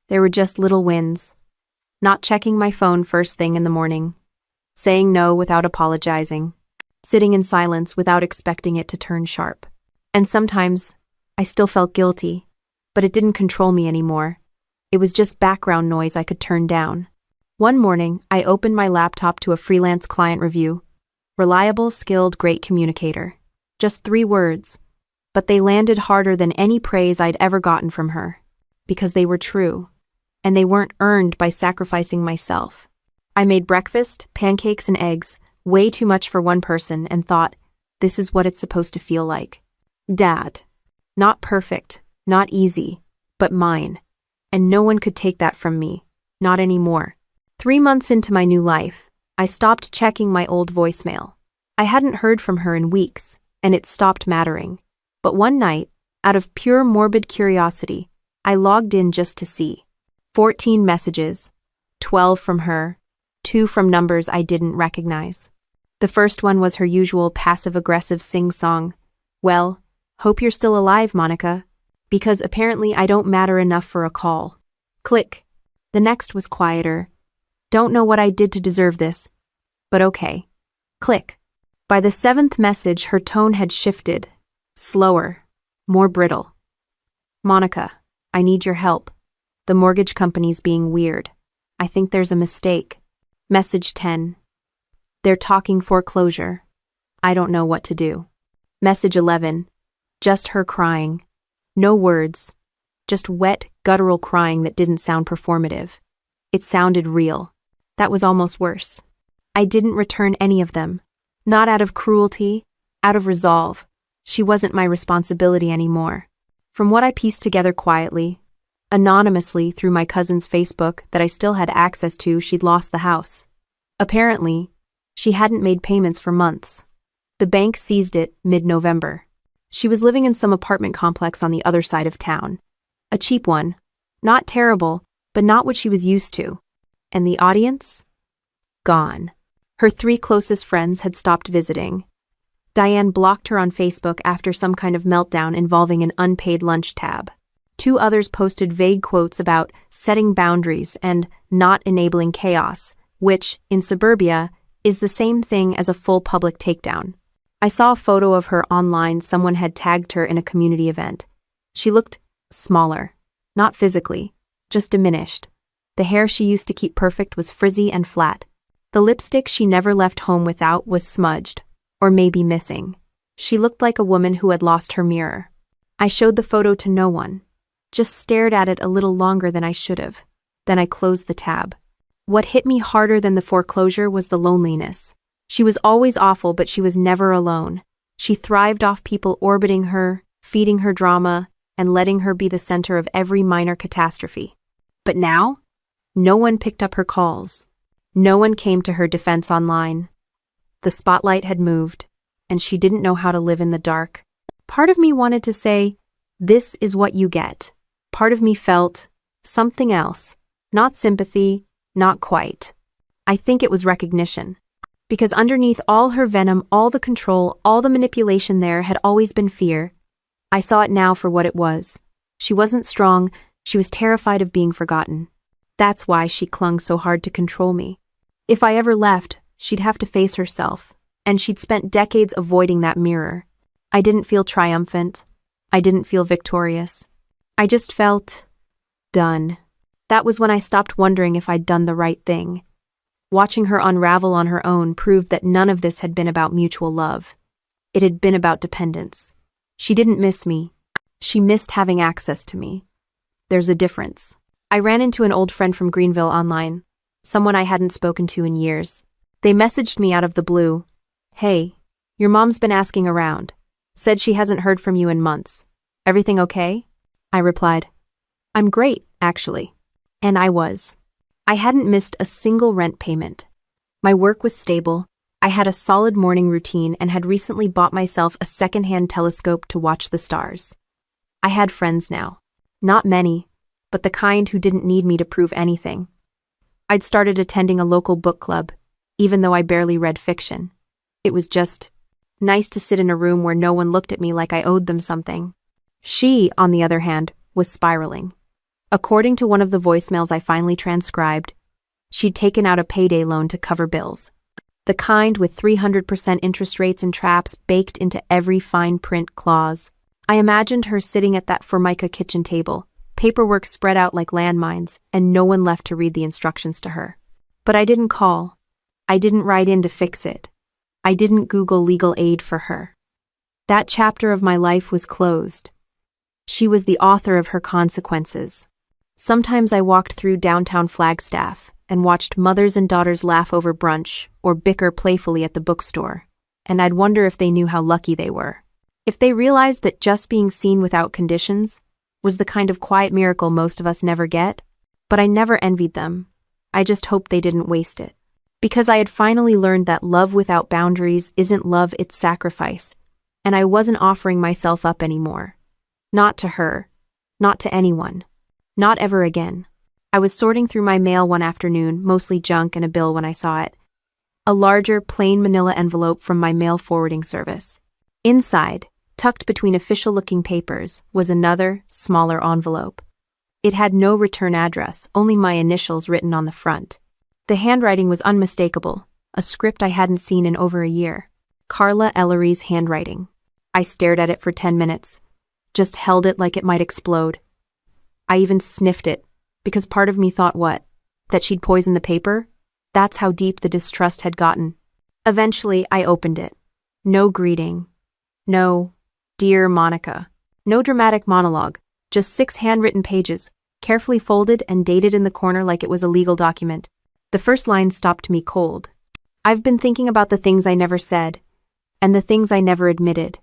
There were just little wins. Not checking my phone first thing in the morning. Saying no without apologizing. Sitting in silence without expecting it to turn sharp. And sometimes, I still felt guilty, but it didn't control me anymore. It was just background noise I could turn down. One morning, I opened my laptop to a freelance client review. Reliable, skilled, great communicator. Just 3 words. But they landed harder than any praise I'd ever gotten from her. Because they were true. And they weren't earned by sacrificing myself. I made breakfast, pancakes and eggs, way too much for one person, and thought, this is what it's supposed to feel like. Dad. Not perfect, not easy, but mine. And no one could take that from me. Not anymore. 3 months into my new life, I stopped checking my old voicemail. I hadn't heard from her in weeks, and it stopped mattering. But one night, out of pure morbid curiosity, I logged in just to see. 14 messages, 12 from her, 2 from numbers I didn't recognize. The first one was her usual passive-aggressive sing-song. "Well, hope you're still alive, Monica," because apparently I don't matter enough for a call. Click. The next was quieter. "Don't know what I did to deserve this, but okay." Click. By the seventh message, her tone had shifted. Slower. More brittle. Monica, I need your help. The mortgage company's being weird. I think there's a mistake. Message 10. They're talking foreclosure. I don't know what to do. Message 11. Just her crying. No words. Just wet, guttural crying that didn't sound performative. It sounded real. That was almost worse. I didn't return any of them. Not out of cruelty, out of resolve. She wasn't my responsibility anymore. From what I pieced together quietly, anonymously through my cousin's Facebook that I still had access to, she'd lost the house. Apparently, she hadn't made payments for months. The bank seized it mid-November. She was living in some apartment complex on the other side of town. A cheap one. Not terrible, but not what she was used to. And the audience? Gone. Her 3 closest friends had stopped visiting. Diane blocked her on Facebook after some kind of meltdown involving an unpaid lunch tab. 2 others posted vague quotes about setting boundaries and not enabling chaos, which, in suburbia, is the same thing as a full public takedown. I saw a photo of her online. Someone had tagged her in a community event. She looked smaller. Not physically, just diminished. The hair she used to keep perfect was frizzy and flat. The lipstick she never left home without was smudged, or maybe missing. She looked like a woman who had lost her mirror. I showed the photo to no one, just stared at it a little longer than I should have. Then I closed the tab. What hit me harder than the foreclosure was the loneliness. She was always awful, but she was never alone. She thrived off people orbiting her, feeding her drama, and letting her be the center of every minor catastrophe. But now, no one picked up her calls. No one came to her defense online. The spotlight had moved, and she didn't know how to live in the dark. Part of me wanted to say, this is what you get. Part of me felt something else. Not sympathy, not quite. I think it was recognition. Because underneath all her venom, all the control, all the manipulation there had always been fear. I saw it now for what it was. She wasn't strong, she was terrified of being forgotten. That's why she clung so hard to control me. If I ever left, she'd have to face herself, and she'd spent decades avoiding that mirror. I didn't feel triumphant. I didn't feel victorious. I just felt done. That was when I stopped wondering if I'd done the right thing. Watching her unravel on her own proved that none of this had been about mutual love. It had been about dependence. She didn't miss me. She missed having access to me. There's a difference. I ran into an old friend from Greenville online, someone I hadn't spoken to in years. They messaged me out of the blue. Hey, your mom's been asking around. Said she hasn't heard from you in months. Everything okay? I replied, I'm great, actually. And I was. I hadn't missed a single rent payment. My work was stable. I had a solid morning routine and had recently bought myself a secondhand telescope to watch the stars. I had friends now. Not many, but the kind who didn't need me to prove anything. I'd started attending a local book club, even though I barely read fiction. It was just nice to sit in a room where no one looked at me like I owed them something. She, on the other hand, was spiraling. According to one of the voicemails I finally transcribed, she'd taken out a payday loan to cover bills. The kind with 300% interest rates and traps baked into every fine print clause. I imagined her sitting at that Formica kitchen table, paperwork spread out like landmines, and no one left to read the instructions to her. But I didn't call. I didn't write in to fix it. I didn't Google legal aid for her. That chapter of my life was closed. She was the author of her consequences. Sometimes I walked through downtown Flagstaff and watched mothers and daughters laugh over brunch or bicker playfully at the bookstore, and I'd wonder if they knew how lucky they were. If they realized that just being seen without conditions was the kind of quiet miracle most of us never get. But I never envied them. I just hoped they didn't waste it. Because I had finally learned that love without boundaries isn't love, it's sacrifice, and I wasn't offering myself up anymore. Not to her. Not to anyone. Not ever again. I was sorting through my mail one afternoon, mostly junk and a bill when I saw it. A larger, plain manila envelope from my mail forwarding service. Inside, tucked between official-looking papers, was another, smaller envelope. It had no return address, only my initials written on the front. The handwriting was unmistakable, a script I hadn't seen in over a year. Carla Ellery's handwriting. I stared at it for 10 minutes, just held it like it might explode. I even sniffed it, because part of me thought what? That she'd poisoned the paper? That's how deep the distrust had gotten. Eventually, I opened it. No greeting. No, "Dear Monica." No dramatic monologue, just 6 handwritten pages, carefully folded and dated in the corner like it was a legal document. The first line stopped me cold. "I've been thinking about the things I never said, and the things I never admitted.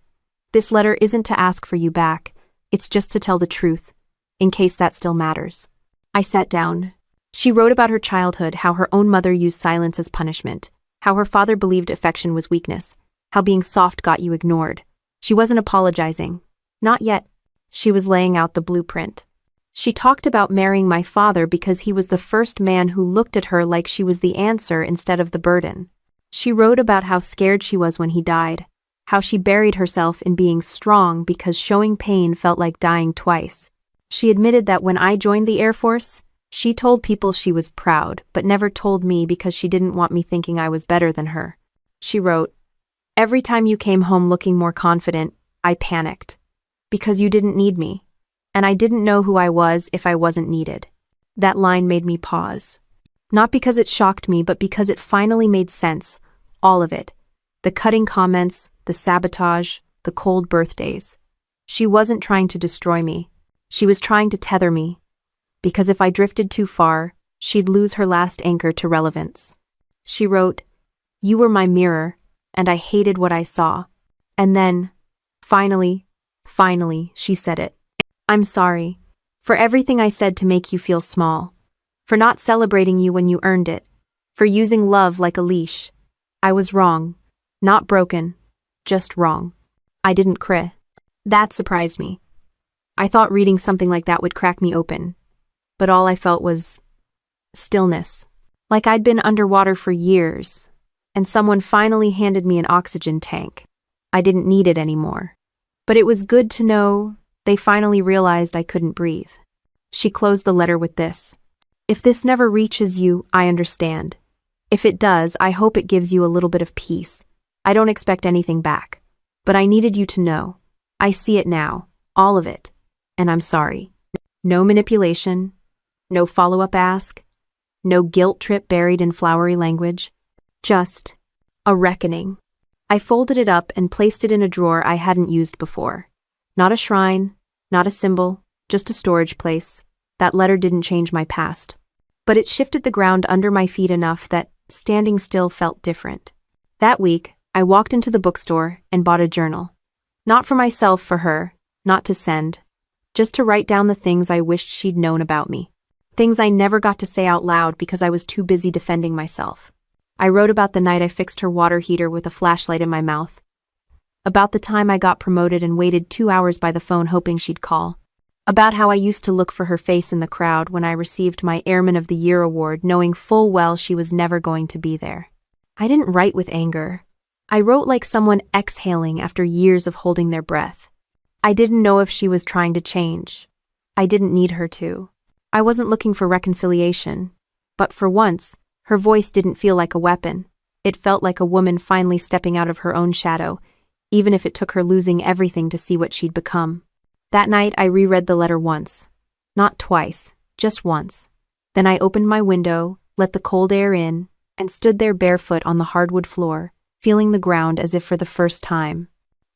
This letter isn't to ask for you back, it's just to tell the truth, in case that still matters." I sat down. She wrote about her childhood, how her own mother used silence as punishment, how her father believed affection was weakness, how being soft got you ignored. She wasn't apologizing. Not yet. She was laying out the blueprint. She talked about marrying my father because he was the first man who looked at her like she was the answer instead of the burden. She wrote about how scared she was when he died, how she buried herself in being strong because showing pain felt like dying twice. She admitted that when I joined the Air Force, she told people she was proud, but never told me because she didn't want me thinking I was better than her. She wrote, "Every time you came home looking more confident, I panicked. Because you didn't need me, and I didn't know who I was if I wasn't needed." That line made me pause. Not because it shocked me, but because it finally made sense, all of it. The cutting comments, the sabotage, the cold birthdays. She wasn't trying to destroy me. She was trying to tether me. Because if I drifted too far, she'd lose her last anchor to relevance. She wrote, "You were my mirror, and I hated what I saw." And then, finally, she said it. "I'm sorry. For everything I said to make you feel small. For not celebrating you when you earned it. For using love like a leash. I was wrong. Not broken. Just wrong." I didn't cry. That surprised me. I thought reading something like that would crack me open. But all I felt was stillness. Like I'd been underwater for years, and someone finally handed me an oxygen tank. I didn't need it anymore. But it was good to know they finally realized I couldn't breathe. She closed the letter with this: "If this never reaches you, I understand. If it does, I hope it gives you a little bit of peace. I don't expect anything back. But I needed you to know. I see it now, all of it. And I'm sorry." No manipulation, no follow-up ask, no guilt trip buried in flowery language. Just a reckoning. I folded it up and placed it in a drawer I hadn't used before. Not a shrine, not a symbol, just a storage place. That letter didn't change my past. But it shifted the ground under my feet enough that standing still felt different. That week, I walked into the bookstore and bought a journal. Not for myself, for her, not to send. Just to write down the things I wished she'd known about me. Things I never got to say out loud because I was too busy defending myself. I wrote about the night I fixed her water heater with a flashlight in my mouth. About the time I got promoted and waited 2 hours by the phone hoping she'd call. About how I used to look for her face in the crowd when I received my Airman of the Year award, knowing full well she was never going to be there. I didn't write with anger. I wrote like someone exhaling after years of holding their breath. I didn't know if she was trying to change. I didn't need her to. I wasn't looking for reconciliation. But for once, her voice didn't feel like a weapon. It felt like a woman finally stepping out of her own shadow, even if it took her losing everything to see what she'd become. That night, I reread the letter once. Not twice, just once. Then I opened my window, let the cold air in, and stood there barefoot on the hardwood floor, feeling the ground as if for the first time.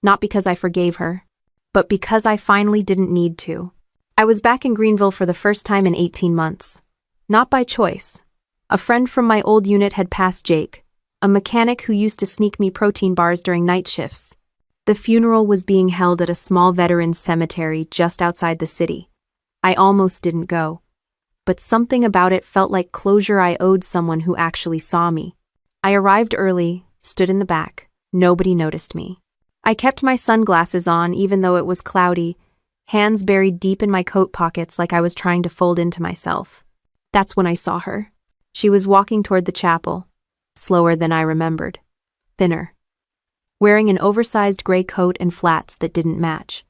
Not because I forgave her, but because I finally didn't need to. I was back in Greenville for the first time in 18 months. Not by choice. A friend from my old unit had passed Jake, a mechanic who used to sneak me protein bars during night shifts. The funeral was being held at a small veterans cemetery just outside the city. I almost didn't go. But something about it felt like closure I owed someone who actually saw me. I arrived early, stood in the back. Nobody noticed me. I kept my sunglasses on even though it was cloudy, hands buried deep in my coat pockets like I was trying to fold into myself. That's when I saw her. She was walking toward the chapel, slower than I remembered, thinner, wearing an oversized gray coat and flats that didn't match.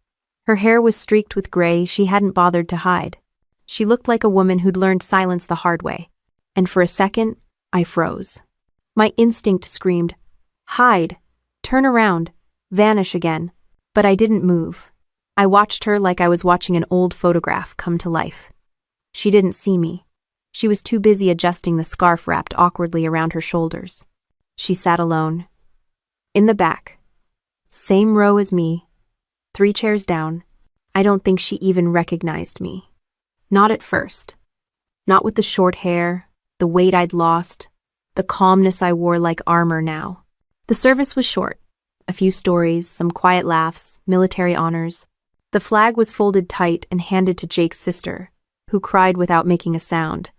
Her hair was streaked with gray she hadn't bothered to hide. She looked like a woman who'd learned silence the hard way, and for a second, I froze. My instinct screamed, hide, turn around, vanish again. But I didn't move. I watched her like I was watching an old photograph come to life. She didn't see me. She was too busy adjusting the scarf wrapped awkwardly around her shoulders. She sat alone. In the back. Same row as me. 3 chairs down. I don't think she even recognized me. Not at first. Not with the short hair, the weight I'd lost, the calmness I wore like armor now. The service was short. A few stories, some quiet laughs, military honors. The flag was folded tight and handed to Jake's sister, who cried without making a sound.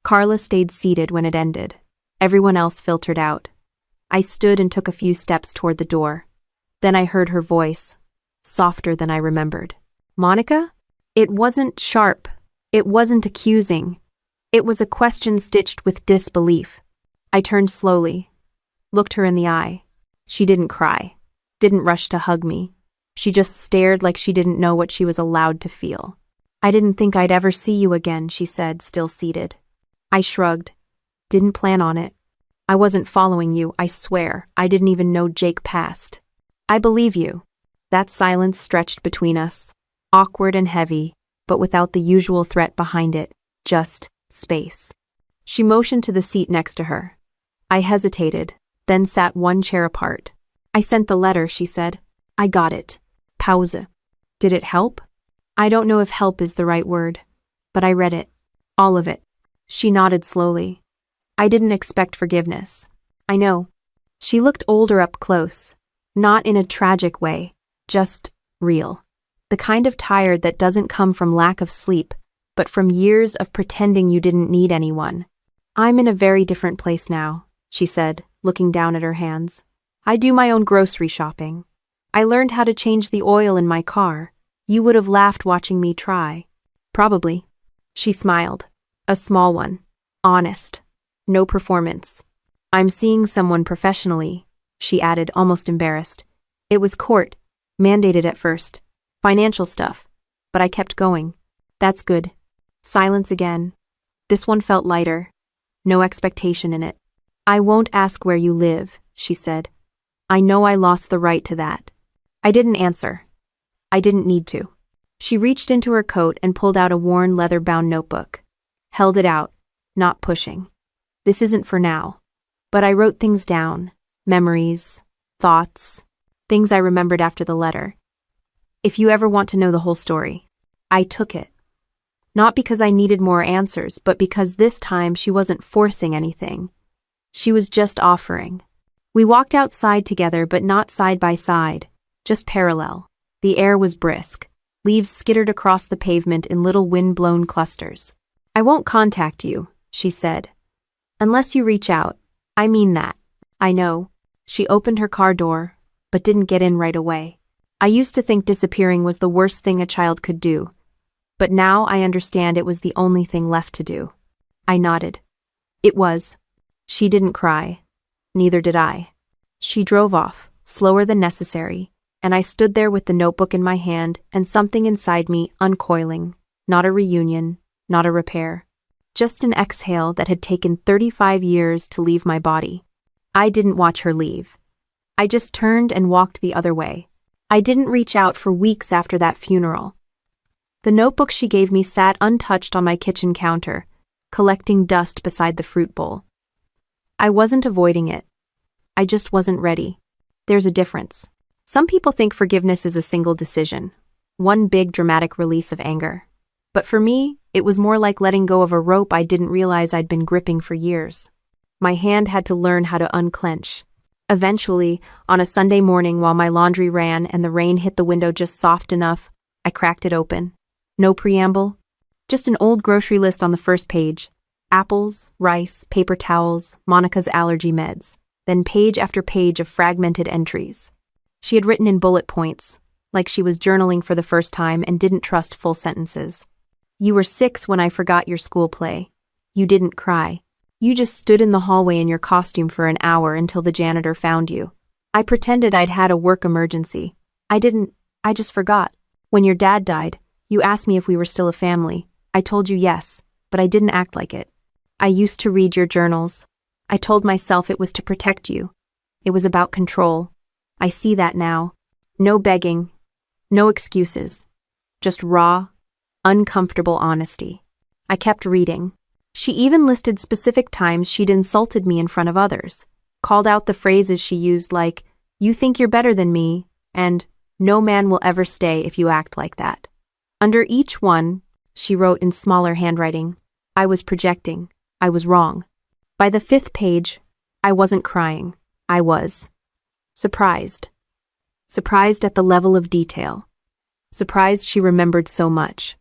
Carla stayed seated when it ended. Everyone else filtered out. I stood and took a few steps toward the door. Then I heard her voice, softer than I remembered. Monica? It wasn't sharp. It wasn't accusing. It was a question stitched with disbelief. I turned slowly, looked her in the eye. She didn't cry, didn't rush to hug me. She just stared like she didn't know what she was allowed to feel. I didn't think I'd ever see you again, she said, still seated. I shrugged. Didn't plan on it. I wasn't following you, I swear. I didn't even know Jake passed. I believe you. That silence stretched between us, awkward and heavy, but without the usual threat behind it, just space. She motioned to the seat next to her. I hesitated, then sat 1 chair apart. I sent the letter, she said. I got it. Pause. Did it help? I don't know if help is the right word, but I read it. All of it. She nodded slowly. I didn't expect forgiveness. I know. She looked older up close, not in a tragic way, just real. The kind of tired that doesn't come from lack of sleep, but from years of pretending you didn't need anyone. I'm in a very different place now, she said, looking down at her hands. I do my own grocery shopping. I learned how to change the oil in my car. You would have laughed watching me try. Probably. She smiled. A small one. Honest. No performance. I'm seeing someone professionally, she added, almost embarrassed. It was court, mandated at first. Financial stuff. But I kept going. That's good. Silence again. This one felt lighter. No expectation in it. I won't ask where you live, she said. I know I lost the right to that. I didn't answer. I didn't need to. She reached into her coat and pulled out a worn leather-bound notebook. Held it out, not pushing. This isn't for now. But I wrote things down. Memories, thoughts, things I remembered after the letter. If you ever want to know the whole story. I took it. Not because I needed more answers, but because this time she wasn't forcing anything. She was just offering. We walked outside together, but not side by side, just parallel. The air was brisk. Leaves skittered across the pavement in little wind-blown clusters. I won't contact you, she said. Unless you reach out. I mean that. I know. She opened her car door, but didn't get in right away. I used to think disappearing was the worst thing a child could do. But now I understand it was the only thing left to do. I nodded. It was. She didn't cry. Neither did I. She drove off, slower than necessary, and I stood there with the notebook in my hand and something inside me uncoiling. Not a reunion, not a repair. Just an exhale that had taken 35 years to leave my body. I didn't watch her leave. I just turned and walked the other way. I didn't reach out for weeks after that funeral. The notebook she gave me sat untouched on my kitchen counter, collecting dust beside the fruit bowl. I wasn't avoiding it. I just wasn't ready. There's a difference. Some people think forgiveness is a single decision, one big dramatic release of anger. But for me, it was more like letting go of a rope I didn't realize I'd been gripping for years. My hand had to learn how to unclench. Eventually, on a Sunday morning while my laundry ran and the rain hit the window just soft enough, I cracked it open. No preamble, just an old grocery list on the first page. Apples, rice, paper towels, Monica's allergy meds. Then page after page of fragmented entries. She had written in bullet points, like she was journaling for the first time and didn't trust full sentences. You were 6 when I forgot your school play. You didn't cry. You just stood in the hallway in your costume for an hour until the janitor found you. I pretended I'd had a work emergency. I just forgot. When your dad died, you asked me if we were still a family. I told you yes, but I didn't act like it. I used to read your journals. I told myself it was to protect you. It was about control. I see that now. No begging, no excuses. Just raw, uncomfortable honesty. I kept reading. She even listed specific times she'd insulted me in front of others, called out the phrases she used like, "You think you're better than me," and "No man will ever stay if you act like that." Under each one, she wrote in smaller handwriting, "I was projecting. I was wrong." By the 5th page, I wasn't crying. I was surprised. Surprised at the level of detail. Surprised she remembered so much.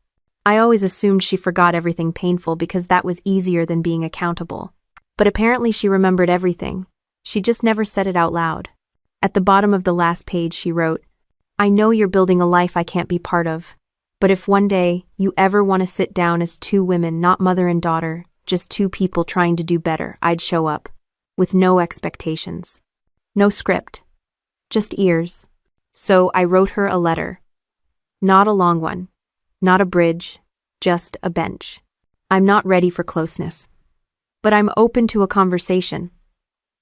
I always assumed she forgot everything painful because that was easier than being accountable. But apparently she remembered everything. She just never said it out loud. At the bottom of the last page she wrote, "I know you're building a life I can't be part of, but if one day you ever want to sit down as 2 women, not mother and daughter, just 2 people trying to do better, I'd show up. With no expectations. No script. Just ears." So I wrote her a letter. Not a long one. Not a bridge. Just a bench. I'm not ready for closeness. But I'm open to a conversation.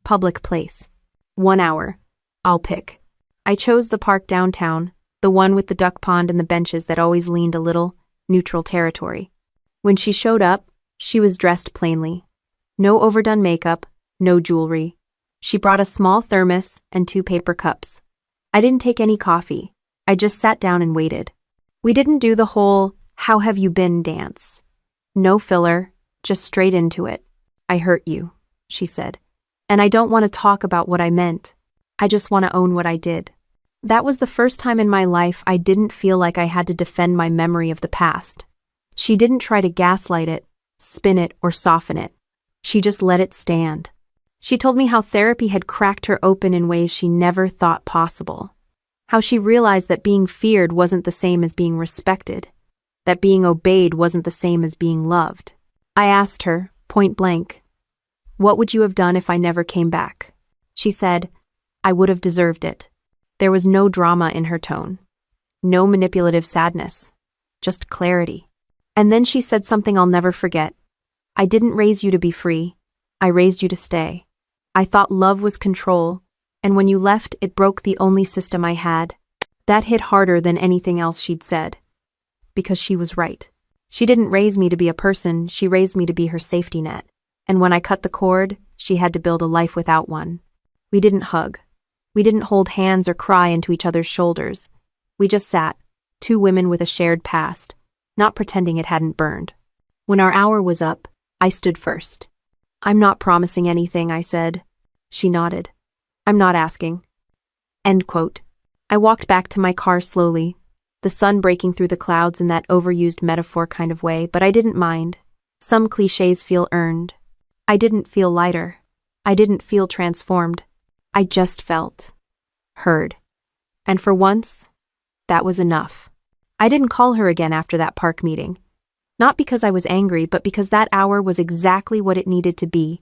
Public place. 1 hour. I'll pick. I chose the park downtown, the one with the duck pond and the benches that always leaned a little, neutral territory. When she showed up, she was dressed plainly. No overdone makeup, no jewelry. She brought a small thermos and 2 paper cups. I didn't take any coffee. I just sat down and waited. We didn't do the whole, "How have you been?" dance. No filler, just straight into it. "I hurt you," she said. "And I don't want to talk about what I meant. I just want to own what I did." That was the first time in my life I didn't feel like I had to defend my memory of the past. She didn't try to gaslight it, spin it, or soften it. She just let it stand. She told me how therapy had cracked her open in ways she never thought possible. How she realized that being feared wasn't the same as being respected. That being obeyed wasn't the same as being loved. I asked her, point blank, "What would you have done if I never came back?" She said, "I would have deserved it." There was no drama in her tone. No manipulative sadness. Just clarity. And then she said something I'll never forget. "I didn't raise you to be free. I raised you to stay. I thought love was control, and when you left, it broke the only system I had." That hit harder than anything else she'd said. Because she was right. She didn't raise me to be a person, she raised me to be her safety net. And when I cut the cord, she had to build a life without one. We didn't hug. We didn't hold hands or cry into each other's shoulders. We just sat, 2 women with a shared past, not pretending it hadn't burned. When our hour was up, I stood first. "I'm not promising anything," I said. She nodded. "I'm not asking." End quote. I walked back to my car slowly, the sun breaking through the clouds in that overused metaphor kind of way, but I didn't mind. Some cliches feel earned. I didn't feel lighter. I didn't feel transformed. I just felt heard. And for once, that was enough. I didn't call her again after that park meeting. Not because I was angry, but because that hour was exactly what it needed to be.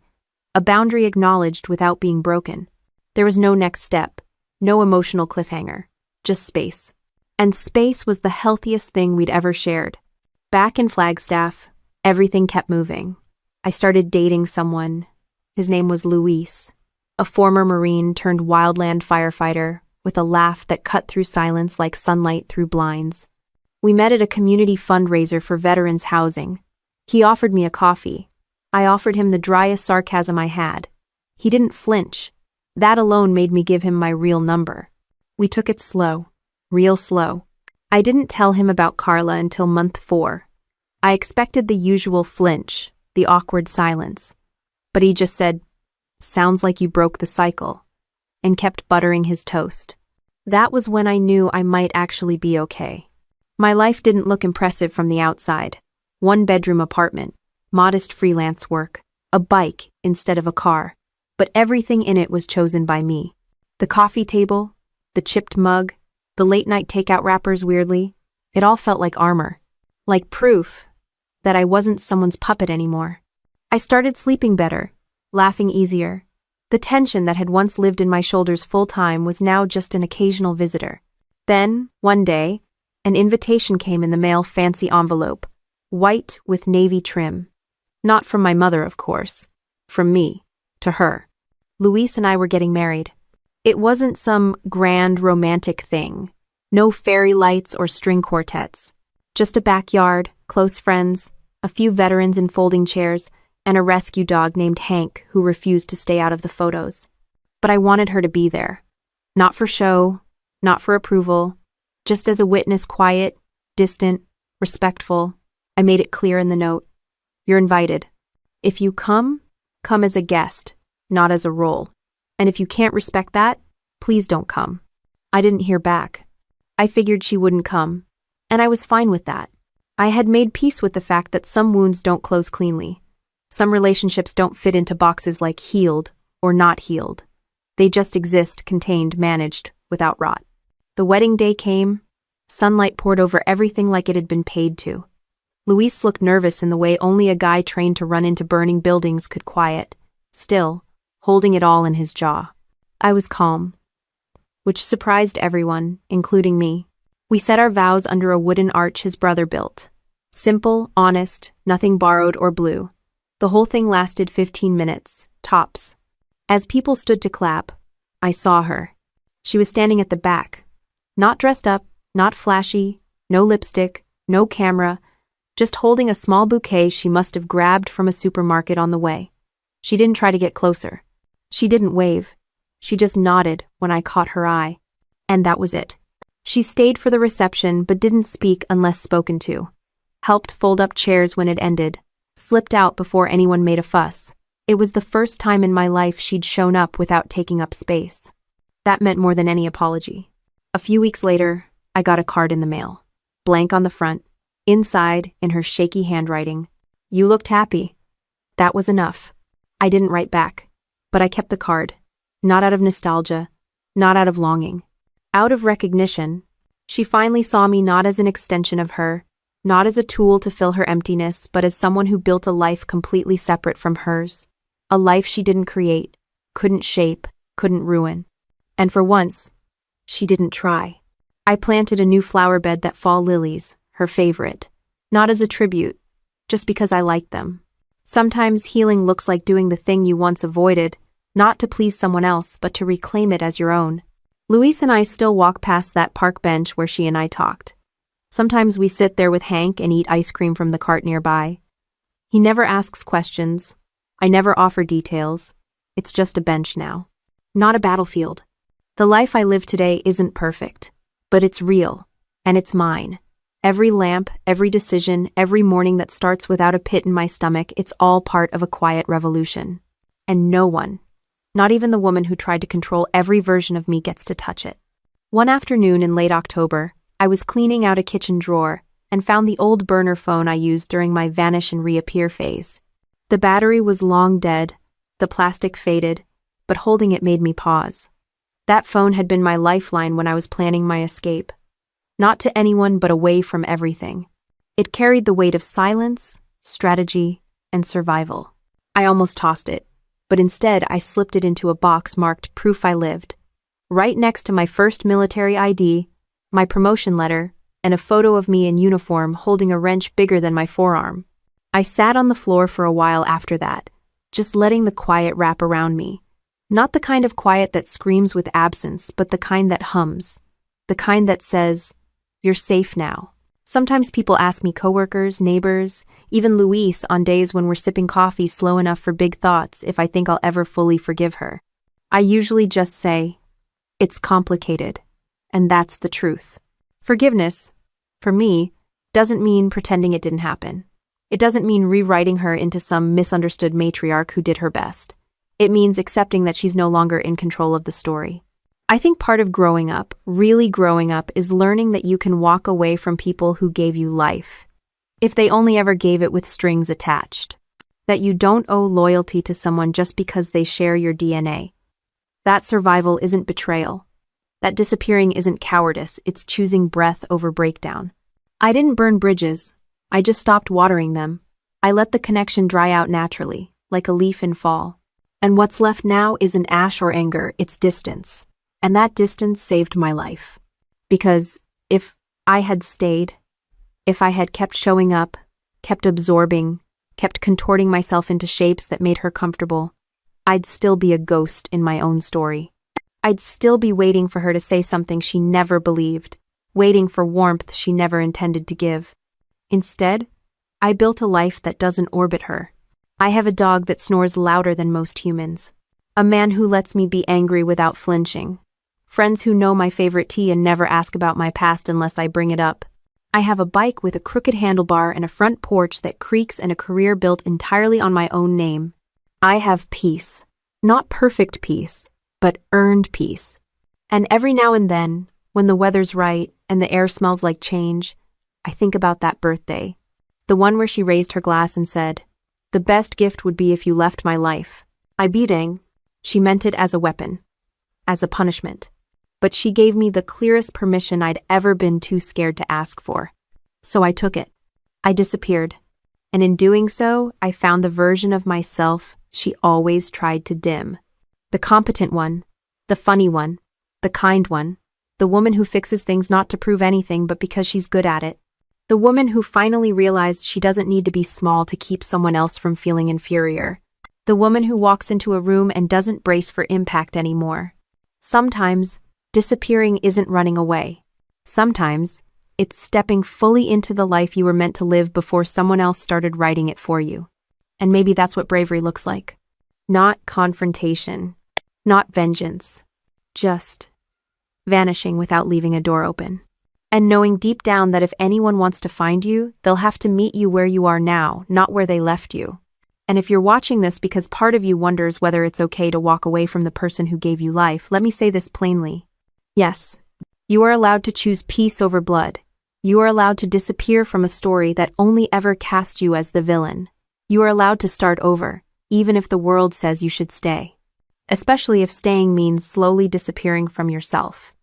A boundary acknowledged without being broken. There was no next step, no emotional cliffhanger, just space. And space was the healthiest thing we'd ever shared. Back in Flagstaff, everything kept moving. I started dating someone. His name was Luis, a former Marine turned wildland firefighter with a laugh that cut through silence like sunlight through blinds. We met at a community fundraiser for veterans housing. He offered me a coffee. I offered him the driest sarcasm I had. He didn't flinch. That alone made me give him my real number. We took it slow, real slow. I didn't tell him about Carla until month 4. I expected the usual flinch, the awkward silence. But he just said, "Sounds like you broke the cycle," and kept buttering his toast. That was when I knew I might actually be okay. My life didn't look impressive from the outside. 1-bedroom apartment, modest freelance work, a bike instead of a car. But everything in it was chosen by me. The coffee table, the chipped mug, the late-night takeout wrappers weirdly, it all felt like armor. Like proof that I wasn't someone's puppet anymore. I started sleeping better, laughing easier. The tension that had once lived in my shoulders full-time was now just an occasional visitor. Then, one day, an invitation came in the mail, fancy envelope, white with navy trim. Not from my mother, of course. From me. to her. Luis and I were getting married. It wasn't some grand romantic thing. No fairy lights or string quartets. Just a backyard, close friends, a few veterans in folding chairs, and a rescue dog named Hank who refused to stay out of the photos. But I wanted her to be there. Not for show, not for approval, just as a witness, quiet, distant, respectful. I made it clear in the note. You're invited. If you come as a guest, not as a role. And if you can't respect that, please don't come. I didn't hear back. I figured she wouldn't come, and I was fine with that. I had made peace with the fact that some wounds don't close cleanly. Some relationships don't fit into boxes like healed or not healed. They just exist, contained, managed, without rot. The wedding day came. Sunlight poured over everything like it had been paid to. Luis looked nervous in the way only a guy trained to run into burning buildings could quiet, still, holding it all in his jaw. I was calm, which surprised everyone, including me. We said our vows under a wooden arch his brother built. Simple, honest, nothing borrowed or blue. The whole thing lasted 15 minutes, tops. As people stood to clap, I saw her. She was standing at the back. Not dressed up, not flashy, no lipstick, no camera, just holding a small bouquet she must have grabbed from a supermarket on the way. She didn't try to get closer. She didn't wave. She just nodded when I caught her eye. And that was it. She stayed for the reception but didn't speak unless spoken to. Helped fold up chairs when it ended. Slipped out before anyone made a fuss. It was the first time in my life she'd shown up without taking up space. That meant more than any apology. A few weeks later, I got a card in the mail. Blank on the front. Inside, in her shaky handwriting, "You looked happy." That was enough. I didn't write back, but I kept the card. Not out of nostalgia, not out of longing. Out of recognition. She finally saw me not as an extension of her, not as a tool to fill her emptiness, but as someone who built a life completely separate from hers. A life she didn't create, couldn't shape, couldn't ruin. And for once, she didn't try. I planted a new flower bed that fall lilies, her favorite. Not as a tribute, just because I liked them. Sometimes healing looks like doing the thing you once avoided, not to please someone else, but to reclaim it as your own. Luis and I still walk past that park bench where she and I talked. Sometimes we sit there with Hank and eat ice cream from the cart nearby. He never asks questions. I never offer details. It's just a bench now. Not a battlefield. The life I live today isn't perfect, but it's real, and it's mine. Every lamp, every decision, every morning that starts without a pit in my stomach, it's all part of a quiet revolution. And no one, not even the woman who tried to control every version of me, gets to touch it. One afternoon in late October, I was cleaning out a kitchen drawer and found the old burner phone I used during my vanish and reappear phase. The battery was long dead, the plastic faded, but holding it made me pause. That phone had been my lifeline when I was planning my escape. Not to anyone, but away from everything. It carried the weight of silence, strategy, and survival. I almost tossed it, but instead I slipped it into a box marked "Proof I Lived." Right next to my first military ID, my promotion letter, and a photo of me in uniform holding a wrench bigger than my forearm. I sat on the floor for a while after that, just letting the quiet wrap around me. Not the kind of quiet that screams with absence, but the kind that hums. The kind that says, "You're safe now." Sometimes people ask me, coworkers, neighbors, even Luis on days when we're sipping coffee slow enough for big thoughts, if I think I'll ever fully forgive her. I usually just say, it's complicated, and that's the truth. Forgiveness, for me, doesn't mean pretending it didn't happen. It doesn't mean rewriting her into some misunderstood matriarch who did her best. It means accepting that she's no longer in control of the story. I think part of growing up, really growing up, is learning that you can walk away from people who gave you life, if they only ever gave it with strings attached. That you don't owe loyalty to someone just because they share your DNA. That survival isn't betrayal. That disappearing isn't cowardice, it's choosing breath over breakdown. I didn't burn bridges. I just stopped watering them. I let the connection dry out naturally, like a leaf in fall. And what's left now isn't ash or anger, it's distance. And that distance saved my life. Because if I had stayed, if I had kept showing up, kept absorbing, kept contorting myself into shapes that made her comfortable, I'd still be a ghost in my own story. I'd still be waiting for her to say something she never believed, waiting for warmth she never intended to give. Instead, I built a life that doesn't orbit her. I have a dog that snores louder than most humans. A man who lets me be angry without flinching. Friends who know my favorite tea and never ask about my past unless I bring it up. I have a bike with a crooked handlebar and a front porch that creaks and a career built entirely on my own name. I have peace. Not perfect peace, but earned peace. And every now and then, when the weather's right and the air smells like change, I think about that birthday. The one where she raised her glass and said, "The best gift would be if you left my life." I beating. She meant it as a weapon, as a punishment. But she gave me the clearest permission I'd ever been too scared to ask for. So I took it. I disappeared. And in doing so, I found the version of myself she always tried to dim. The competent one, the funny one, the kind one, the woman who fixes things not to prove anything but because she's good at it. The woman who finally realized she doesn't need to be small to keep someone else from feeling inferior. The woman who walks into a room and doesn't brace for impact anymore. Sometimes, disappearing isn't running away. Sometimes, it's stepping fully into the life you were meant to live before someone else started writing it for you. And maybe that's what bravery looks like. Not confrontation, not vengeance, just vanishing without leaving a door open. And knowing deep down that if anyone wants to find you, they'll have to meet you where you are now, not where they left you. And if you're watching this because part of you wonders whether it's okay to walk away from the person who gave you life, let me say this plainly. Yes, you are allowed to choose peace over blood. You are allowed to disappear from a story that only ever cast you as the villain. You are allowed to start over, even if the world says you should stay. Especially if staying means slowly disappearing from yourself.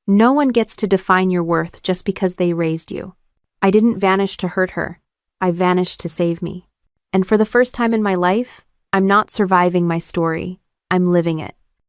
No one gets to define your worth just because they raised you. I didn't vanish to hurt her. I vanished to save me. And for the first time in my life, I'm not surviving my story. I'm living it.